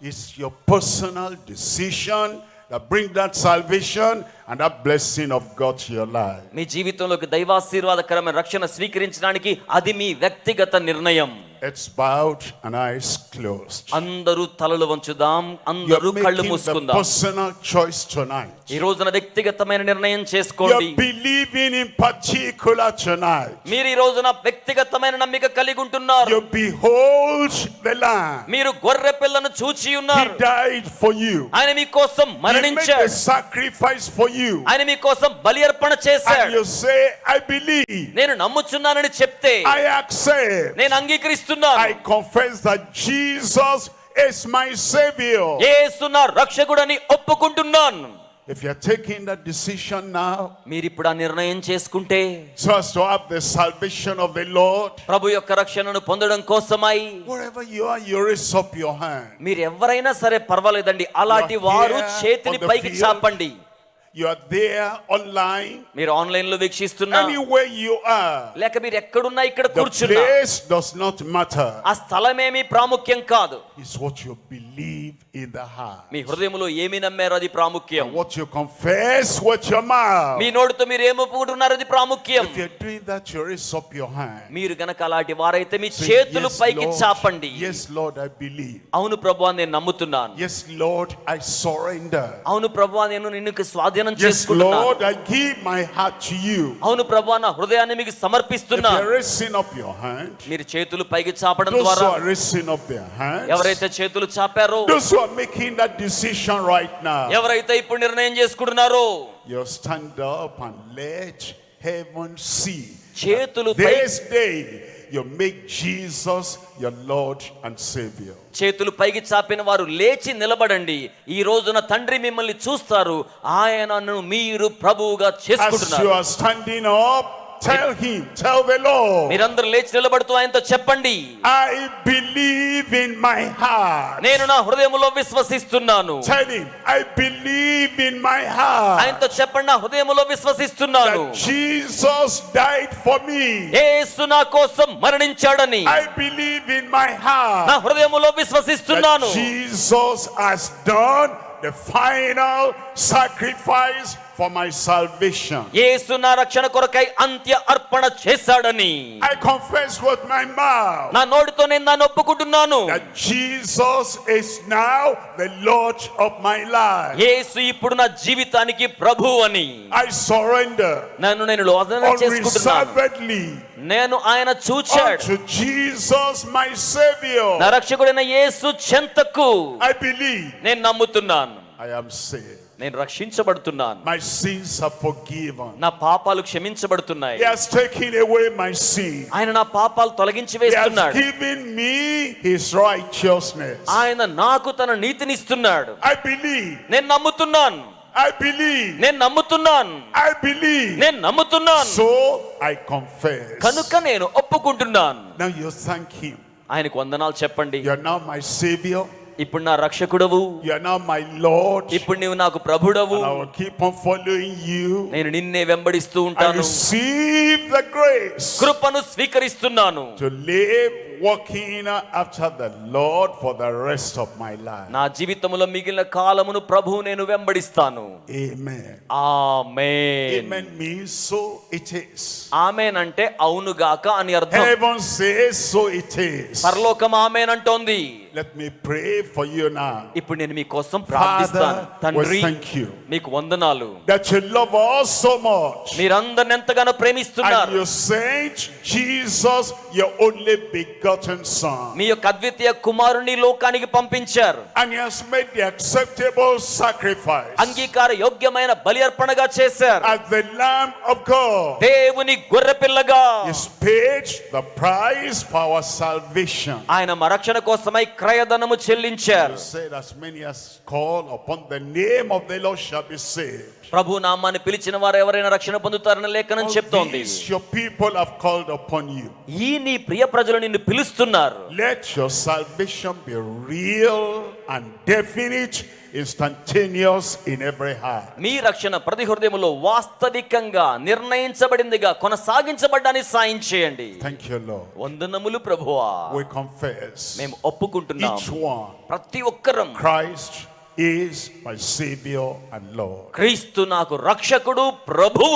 It's your personal decision that bring that salvation and that blessing of God to your life. మీ జీవితంలోకి దైవాశీర్వాదకరమైన రక్షణ స్వీకరించడానికి అది మీ వ్యక్తిగత నిర్ణయం. It's bowed and eyes closed. అందరూ తలలు వంచుదాం, అందరూ You're కళ్ళు making the మూసుకుందాం. personal choice tonight. ఈ రోజున వ్యక్తిగతమైన నిర్ణయం చేసుకోండి. You're believing in particular tonight. మీరు ఈ రోజున వ్యక్తిగతమైన నమ్మిక కలిగి ఉంటున్నారు. You behold the Lamb. మీరు గొర్రె పిల్లను చూచి He ఉన్నారు. died for you. ఆయన మీ కోసం He made మరణించాడు. a sacrifice for you. ఆయన మీ కోసం బలి అర్పణ And చేశాడు. you say, I believe. నేను నమ్ముచున్నానని చెప్తే, I accept. నేను అంగీకరిస్తున్నాను. I confess that Jesus is my Savior. యేసు నా రక్షకుడని ఒప్పుకుంటున్నాను. If you're taking that decision now, మీరు ఇప్పుడు ఆ నిర్ణయం చేసుకుంటే, so as to have the salvation of the Lord, ప్రభు యొక్క రక్షణను పొందడం కోసమై, wherever you are, you raise up your hand. మీరు ఎవరైనా సరే పర్వాలేదండి, అలాంటి వారు చేతిని పైకి చాపండి. You are there online, మీరు ఆన్లైన్ లో వీక్షిస్తున్నా, anywhere you are. లేక మీరు ఎక్కడున్నా ఇక్కడ The కూర్చున్నా, place does not matter. ఆ స్థలమేమి ప్రాముఖ్యం కాదు. It's what you believe in the heart. మీ హృదయంలో ఏమి నమ్మారో అది ప్రాముఖ్యం. And what you confess with your mouth. మీ నోటితో మీరు ఏమి ఒప్పుకుంటున్నారో అది ప్రాముఖ్యం. If you're doing that, you raise up your hand. మీరు గనక అలాంటి వారైతే మీ Say, చేతులు yes, పైకి Lord. చాపండి. Yes, Lord, I believe. అవును ప్రభువా, నేను నమ్ముతున్నాను. Yes, Lord, I surrender. అవును ప్రభువా, నేను నిన్ను స్వాధీనం Yes, చేసుకుంటున్నాను. Lord, I give my heart to you. అవును ప్రభువా, నా హృదయాన్ని మీకు If సమర్పిస్తున్నాను. you're raising up your hand, మీరు చేతులు పైకి చాపడం those ద్వారా, who are raising up their hands, ఎవరైతే చేతులు చాపారో, those who are making that decision right now, ఎవరైతే ఇప్పుడు నిర్ణయం చేసుకుంటున్నారో, you stand up and let heaven see. చేతులు This day, you make Jesus your Lord and Savior. చేతులు పైకి చాపిన వారు లేచి నిలబడండి. ఈ రోజున తండ్రి మిమ్మల్ని చూస్తారు. ఆయనను మీరు ప్రభువుగా As చేసుకుంటున్నారు. you are standing up, Tell him, tell the Lord, మీరందరూ లేచి నిలబడుతూ ఆయనతో చెప్పండి, I believe in my heart. నేను నా హృదయములో విశ్వసిస్తున్నాను. Tell him, I believe in my heart ఆయనతో చెప్పండి, నా హృదయములో విశ్వసిస్తున్నాను. that Jesus died for me. యేసు నా కోసం మరణించాడని I believe in my heart నా హృదయములో that విశ్వసిస్తున్నాను. Jesus has done the final sacrifice for my salvation. యేసు నా రక్షణ కొరకై అంత్య అర్పణ చేశాడని I confess with my mouth నా నోటితో నేను దాన్ని ఒప్పుకుంటున్నాను. that Jesus is now the Lord of my life. యేసు ఇప్పుడు నా జీవితానికి ప్రభువు అని I surrender నేను లోదన చేసుకుంటున్నాను. unreservedly నేను ఆయన చూచాడు unto Jesus my Savior. నా రక్షకుడైన యేసు చెంతకు I believe నేను నమ్ముతున్నాను. I am saved. నేను రక్షించబడుతున్నాను. My sins are forgiven. నా పాపాలు క్షమించబడుతున్నాయి. He has taken away my sin. ఆయన నా పాపాలు తొలగించి He has వేస్తున్నాడు. given me his righteousness. ఆయన నాకు తన నీతిని ఇస్తున్నాడు. I believe. నేను నమ్ముతున్నాను. I believe. నేను నమ్ముతున్నాను. I believe. నేను నమ్ముతున్నాను. So I confess. కనుక నేను ఒప్పుకుంటున్నాను. Now you thank him. ఆయనకు వందనాలు చెప్పండి. You are now my Savior. ఇప్పుడు నా రక్షకుడవు, You are now my Lord. ఇప్పుడు నీవు నాకు ప్రభుడవు. And I will keep on following you. నేను నిన్నే వెంబడిస్తూ I ఉంటాను. receive the grace కృపను స్వీకరిస్తున్నాను. to live walking after the Lord for the rest of my life. నా జీవితంలో మిగిలిన కాలమును ప్రభువు నేను వెంబడిస్తాను. Amen. Amen. Amen means so it is. ఆమేన్ అంటే అవునుగాక అని అర్థం. Heaven says so it is. పరలోకం ఆమేన్ అంటోంది. Let me pray for you now. ఇప్పుడు నేను మీకోసం ప్రార్థిస్తాను. Father, we తండ్రి, thank you మీకు వందనాలు. that you love us so much. మీరందరిని ఎంతగానో And ప్రేమిస్తున్నారు. you sent Jesus, your only begotten Son. మీ యొక్క అద్వితీయ కుమారుని లోకానికి పంపించారు. And he has made the acceptable sacrifice అంగీకార యోగ్యమైన బలి అర్పణగా చేశారు. as the Lamb of God. దేవుని గొర్రెపిల్లగా He's paid the price for our salvation. ఆయన మా రక్షణ కోసమై క్రయధనము చెల్లించారు. He said, as many as call upon the name of the Lord shall be saved. ప్రభు నామాన్ని పిలిచిన వారు ఎవరైనా రక్షణ పొందుతారని లేఖనం All చెప్తోంది. these your people have called upon you. ఈ నీ ప్రియ ప్రజలు నిన్ను పిలుస్తున్నారు. Let your salvation be real and definite, instantaneous in every heart. మీ రక్షణ ప్రతి హృదయములో వాస్తవికంగా నిర్ణయించబడిందిగా కొనసాగించబడ్డానికి సాయం చేయండి. Thank you, Lord. వందనములు ప్రభువా. We confess మేము ఒప్పుకుంటున్నాం. each one ప్రతి ఒక్కరం Christ is my Savior and Lord. క్రీస్తు నాకు రక్షకుడు ప్రభువు.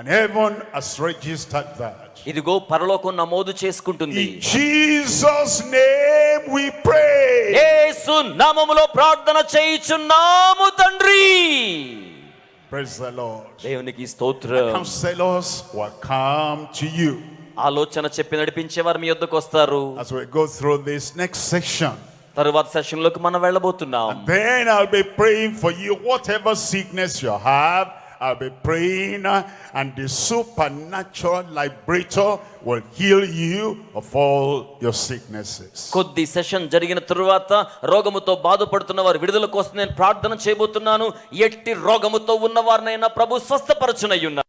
And heaven has registered that. ఇదిగో పరలోకం నమోదు చేసుకుంటుంది. In Jesus' name we pray. యేసు నామములో ప్రార్థన చేయుచున్నాము తండ్రి. Praise the Lord. దేవునికి స్తోత్రం. Counselors will come to you ఆలోచన చెప్పి నడిపించేవారు మీ యొద్దకు వస్తారు. as we go through this next section. తరువాత సెషన్ లోకి మనం వెళ్ళబోతున్నాం. Then I'll be praying for you, whatever sickness you have. I'll be praying, and the supernatural liberator will heal you of all your sicknesses. కొద్ది session జరిగిన తరువాత రోగముతో బాధపడుతున్న వారి విడుదల కోసం నేను ప్రార్థన చేయబోతున్నాను. ఎట్టి రోగముతో ఉన్నవారినైనా ప్రభు స్వస్థపరచునయ్యున్నారు.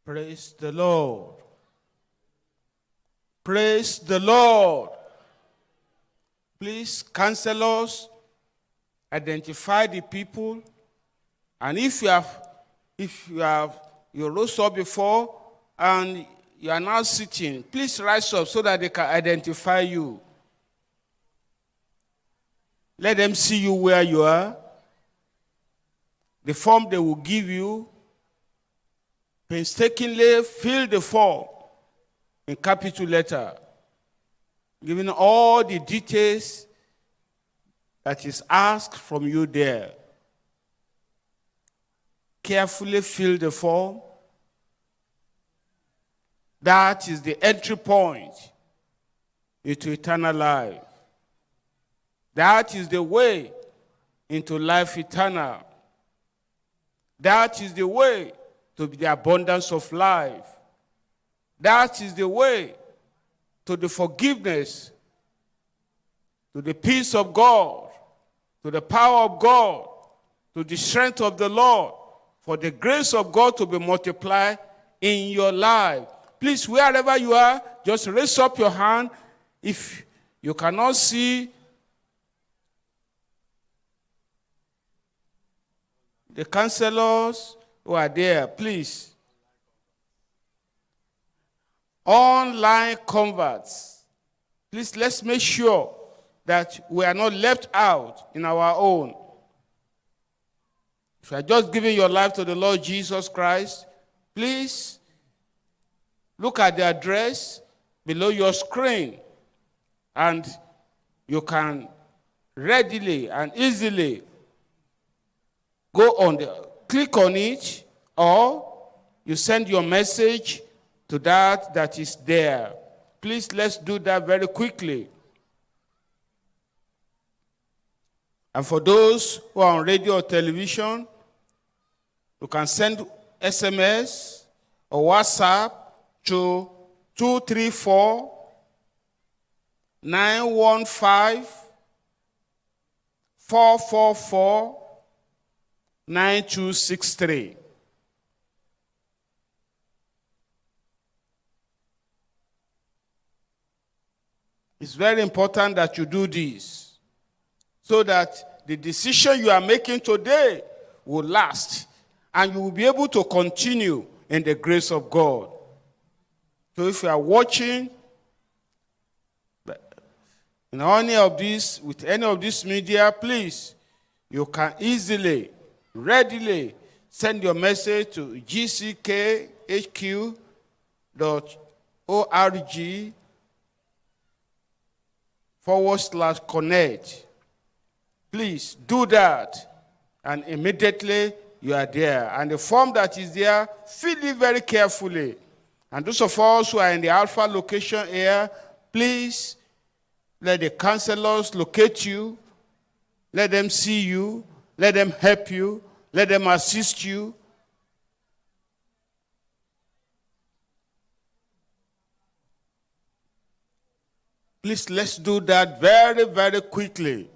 Praise the Lord. Praise the Lord. Please, counselors, identify the people. And if you rose up before and you are now sitting, please rise up so that they can identify you. Let them see you where you are. The form they will give you, painstakingly fill the form in capital letter, giving all the details that is asked from you there. Carefully fill the form. That is the entry point into eternal life. That is the way into life eternal. That is the way to the abundance of life. That is the way to the forgiveness, to the peace of God, to the power of God, to the strength of the Lord, for the grace of God to be multiplied in your life. Please, wherever you are, just raise up your hand. If you cannot see the counselors who are there, please. Online converts. Please, let's make sure that we are not left out in our own. If you are just giving your life to the Lord Jesus Christ, please look at the address below your screen, and you can readily and easily click on it, or you send your message to that is there. Please, let's do that very quickly. And for those who are on radio or television, you can send SMS or WhatsApp to 234 915 444 9263. It's very important that you do this so that the decision you are making today will last and you will be able to continue in the grace of God. So if you are watching in any of this, with any of this media, please, you can easily, readily send your message to gckhq.org/connect. Please do that, and immediately you are there. And the form that is there, fill it very carefully. And those of us who are in the Alpha location here, please let the counselors locate you. Let them see you. Let them help you. Let them assist you. Please, let's do that very, very quickly.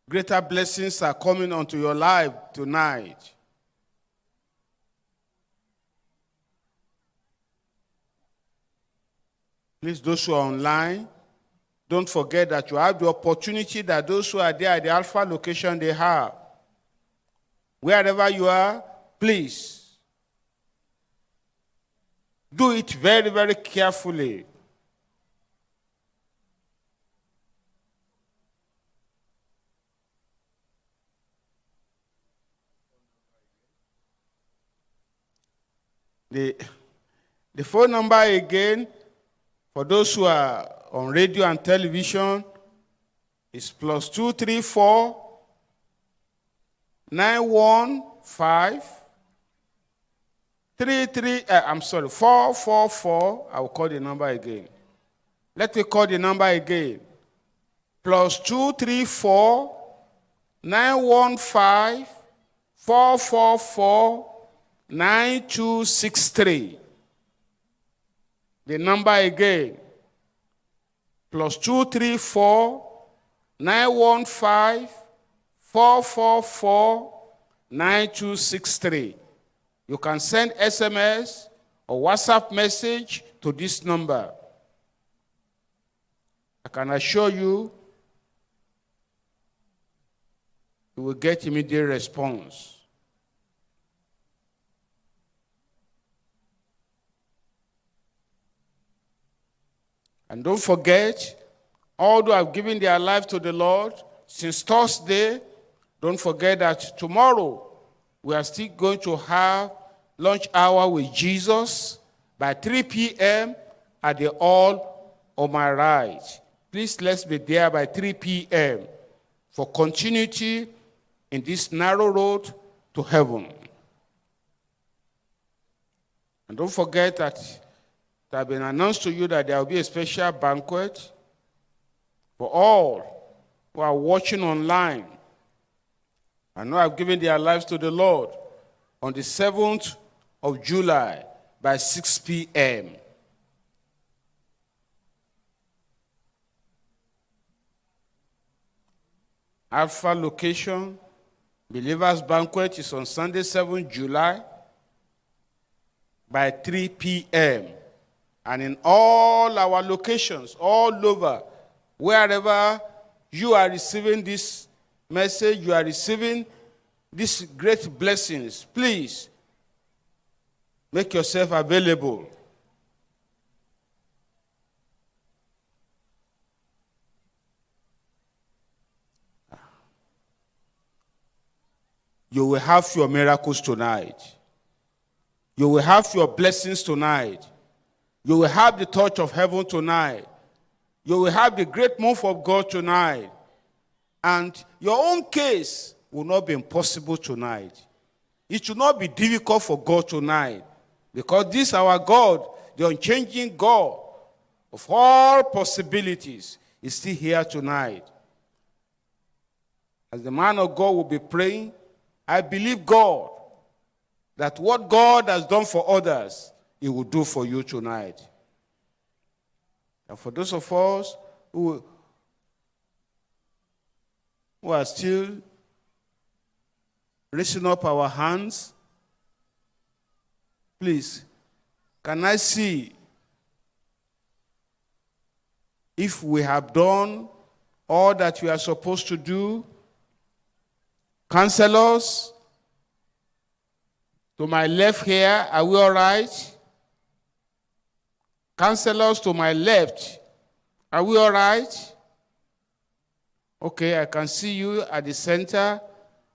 Greater blessings are coming onto your life tonight. Please, those who are online, don't forget that you have the opportunity that those who are there at the Alpha location, they have. Wherever you are, please, do it very, very carefully. The phone number again, for those who are on radio and television, is +234 915 444. I will call the number again. Let me call the number again. +234 915 444 9263. The number again, +234 915 444 9263. You can send SMS or WhatsApp message to this number. I can assure you, you will get immediate response. And don't forget, all who have given their life to the Lord since Thursday, don't forget that tomorrow we are still going to have lunch hour with Jesus by 3 p.m. at the Hall on my right. Please, let's be there by 3 p.m. for continuity in this narrow road to heaven. And don't forget that it has been announced to you that there will be a special banquet for all who are watching online and who have given their lives to the Lord on the 7th of July by 6 p.m. Alpha location, Believers Banquet is on Sunday, 7th July by 3 p.m. And in all our locations, all over, wherever you are receiving this message, you are receiving these great blessings, please make yourself available. You will have your miracles tonight. You will have your blessings tonight. You will have the touch of heaven tonight. You will have the great move of God tonight. And your own case will not be impossible tonight. It should not be difficult for God tonight. Because this our God, the unchanging God of all possibilities, is still here tonight. As the man of God will be praying, I believe God that what God has done for others, He will do for you tonight. And for those of us who are still raising up our hands, please, can I see if we have done all that we are supposed to do? Counselors, to my left here, are we all right? Counselors to my left, are we all right? Okay, I can see you at the center.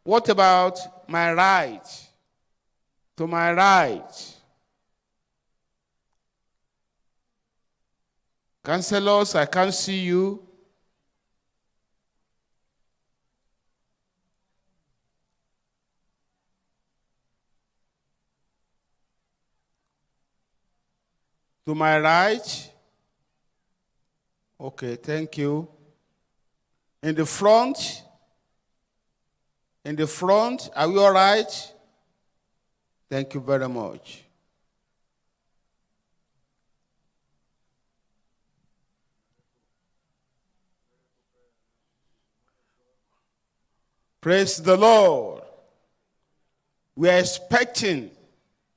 What about my right? To my right. Counselors, I can't see you. To my right. Okay, thank you. In the front. In the front, are we all right? Thank you very much. Praise the Lord. We are expecting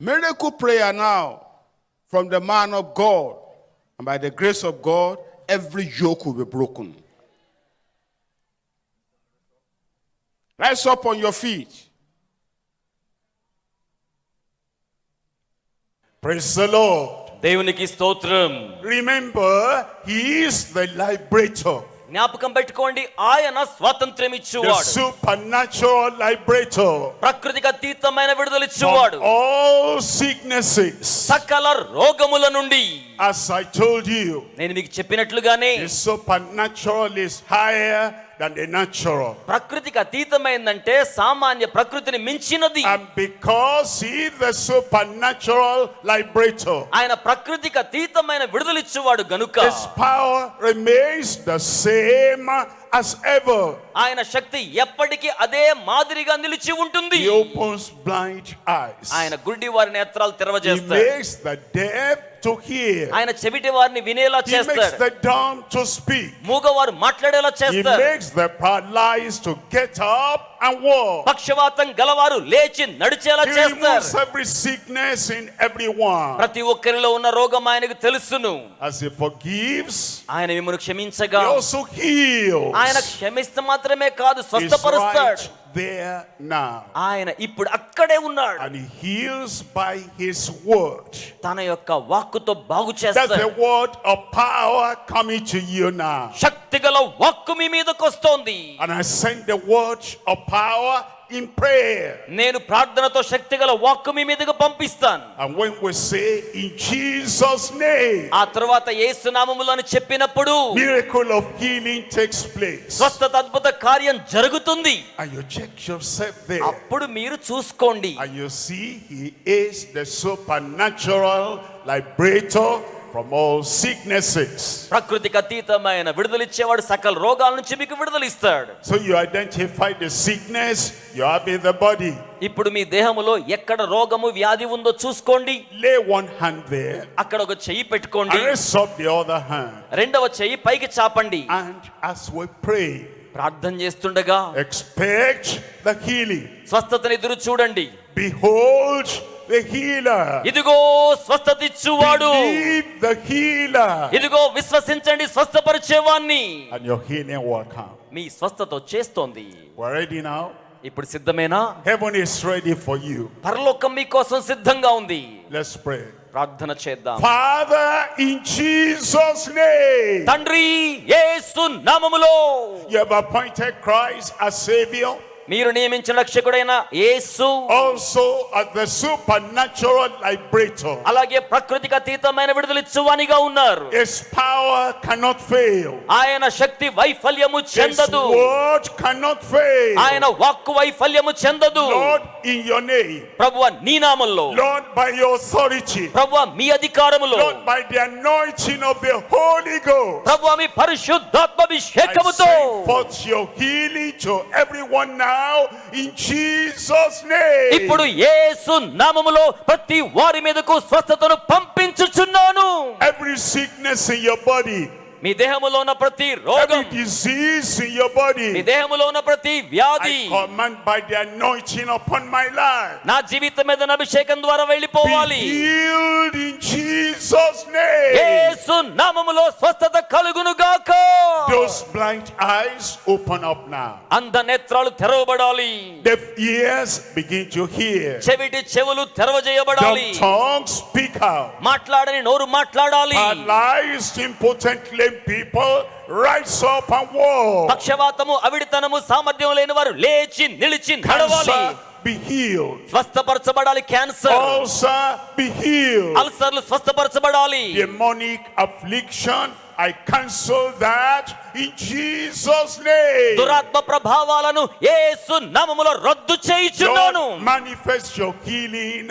miracle prayer now from the man of God. And by the grace of God, every yoke will be broken. Rise up on your feet. Praise the Lord. దేవునికి స్తోత్రం. Remember, He is the liberator. జ్ఞాపకం పెట్టుకోండి, ఆయన స్వాతంత్ర్యం The ఇచ్చువాడు, supernatural liberator ప్రకృతికి అతీతమైన విడుదల ఇచ్చువాడు, from all sicknesses. సకల రోగముల నుండి. As I told you, నేను మీకు చెప్పినట్లుగానే the supernatural is higher than the natural. ప్రకృతికి అతీతమైందంటే సామాన్య ప్రకృతిని మించినది. And because He is the supernatural liberator, ఆయన ప్రకృతికి అతీతమైన విడుదలిచ్చువాడు గనుక His power remains the same as ever. ఆయన శక్తి ఎప్పటికీ అదే మాదిరిగా నిలిచి ఉంటుంది. He opens blind eyes. ఆయన గుడ్డి వారి నేత్రాలు He తెరవజేస్తాడు. makes the deaf to hear. ఆయన చెవిటి వారిని వినేలా He makes చేస్తాడు. the dumb to speak. మూగవారు మాట్లాడేలా He చేస్తాడు. makes the paralyzed to get up and walk. పక్షవాతం గలవారు లేచి నడిచేలా He చేస్తాడు. removes every sickness in everyone. ప్రతి ఒక్కరిలో ఉన్న రోగం ఆయనకు తెలుసును. As He forgives, ఆయన మిమ్మల్ని He క్షమించగా also heals. ఆయన క్షమిస్తే మాత్రమే కాదు, He's స్వస్థపరుస్తాడు. right there now. ఆయన ఇప్పుడు అక్కడే ఉన్నాడు. And He heals by His word. తన యొక్క వాక్కుతో బాగు That's the చేస్తాడు. word of power coming to you now. శక్తిగల వాక్కు మీ మీదకి వస్తోంది. And I send the word of power in prayer. నేను ప్రార్థనతో శక్తిగల వాక్కు మీ మీదకి పంపిస్తాను. And when we say in Jesus' name, ఆ తరువాత యేసు నామములో అని చెప్పినప్పుడు miracle of healing takes place. స్వస్థత అద్భుత కార్యం జరుగుతుంది. And you check yourself there. అప్పుడు మీరు చూసుకోండి. And you see He is the supernatural liberator from all sicknesses. ప్రకృతికి అతీతమైన విడుదలిచ్చేవాడు సకల రోగాల నుంచి మీకు విడుదలిస్తాడు. So you identify the sickness you have in the body. ఇప్పుడు మీ దేహములో ఎక్కడ రోగము వ్యాధి ఉందో చూసుకోండి. Lay one hand there అక్కడ ఒక చెయ్యి పెట్టుకోండి. and raise up the other hand. రెండవ చెయ్యి పైకి చాపండి. And as we pray, ప్రార్థన చేస్తుండగా expect the healing. స్వస్థతని ఎదురు చూడండి. Behold the healer. ఇదిగో స్వస్థత ఇచ్చువాడు. Believe the healer. ఇదిగో విశ్వసించండి స్వస్థపరిచేవాణ్ణి. And your healing will come. మీ స్వస్థత చేస్తోంది. We're ready now. ఇప్పుడు సిద్ధమేనా? Heaven is ready for you. పరలోకం మీకోసం సిద్ధంగా ఉంది. Let's pray. ప్రార్థన చేద్దాం. Father, in Jesus' name, తండ్రి యేసు నామములో you have appointed Christ as Savior, మీరు నియమించిన రక్షకుడైన యేసు also as the supernatural liberator. అలాగే ప్రకృతికి అతీతమైన విడుదలిచ్చువానిగా ఉన్నారు. His power cannot fail. ఆయన శక్తి వైఫల్యము His చెందదు. word cannot fail. ఆయన వాక్కు వైఫల్యము చెందదు. Lord, in your name, ప్రభువా నీ నామములో, Lord, by your authority, ప్రభువా మీ అధికారములో, Lord, by the anointing of the Holy Ghost, ప్రభువా మీ పరిశుద్ధాత్మాభిషేకముతో I send forth your healing to everyone now in Jesus' name. ఇప్పుడు యేసు నామములో ప్రతి వారి మీదకు స్వస్థతను పంపించుచున్నాను. Every sickness in your body, మీ దేహములో ఉన్న ప్రతి రోగం, every disease in your body, మీ దేహములో ఉన్న ప్రతి వ్యాధి I command by the anointing upon my life, నా జీవితం మీద అభిషేకం ద్వారా be వెళ్ళిపోవాలి. healed in Jesus' name. యేసు నామములో స్వస్థత కలుగును గాక. Those blind eyes open up now. అంధ నేత్రాలు తెరవబడాలి. Deaf ears begin to hear. చెవిటి చెవులు తెరవజేయబడాలి. Dumb tongues speak out. మాట్లాడని నోరు మాట్లాడాలి. Paralyzed, impotent, lame people rise up and walk. పక్షవాతము అవిడితనము సామర్థ్యం లేని వారు లేచి నిలిచి నడవాలి. Cancer, be healed. స్వస్థపరచబడాలి. Cancer, Ulcer, be healed. అల్సర్లు స్వస్థపరచబడాలి. Demonic affliction, I cancel that in Jesus' name. దురాత్మ ప్రభావాలను యేసు నామములో రద్దు చేయుచున్నాను. Lord, manifest your healing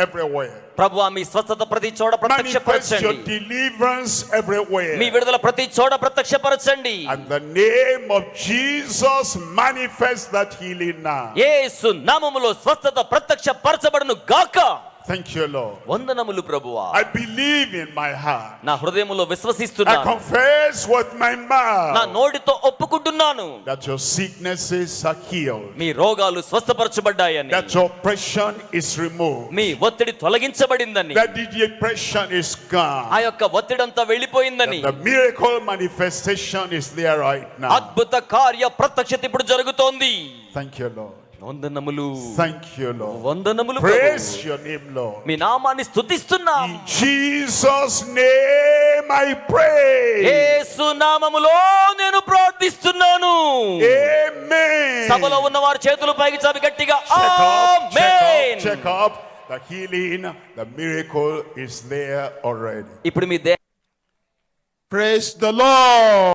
everywhere. ప్రభువా మీ స్వస్థత ప్రతి చోట Manifest your ప్రత్యక్షపరచండి. deliverance everywhere. మీ విడుదల ప్రతి చోట ప్రత్యక్షపరచండి. And the name of Jesus manifest that healing now. యేసు నామములో స్వస్థత ప్రత్యక్షపరచబడును గాక. Thank you, Lord. వందనములు ప్రభువా. I believe in my heart. నా హృదయములో I విశ్వసిస్తున్నాను. confess with my నా mouth నోటితో ఒప్పుకుంటున్నాను. that your sicknesses are healed. మీ రోగాలు స్వస్థపరచబడ్డాయని, That your oppression is removed. మీ ఒత్తిడి తొలగించబడిందని, That the depression is ఆ gone. యొక్క ఒత్తిడంతా వెళ్ళిపోయిందని, The miracle manifestation is there right now. అద్భుత కార్య ప్రత్యక్షత ఇప్పుడు జరుగుతోంది. Thank you, Lord. వందనములు, Thank you, Lord. వందనములు Praise ప్రభువు. your name, Lord. మీ నామాన్ని స్తుతిస్తున్నాం. In Jesus' name I pray. యేసు నామములో నేను ప్రార్థిస్తున్నాను. Amen. సభలో ఉన్న వారి చేతులు పైకి చాపి గట్టిగా Check up, amen. check up. The healing, the miracle is there already. ఇప్పుడు మీ Praise the Lord.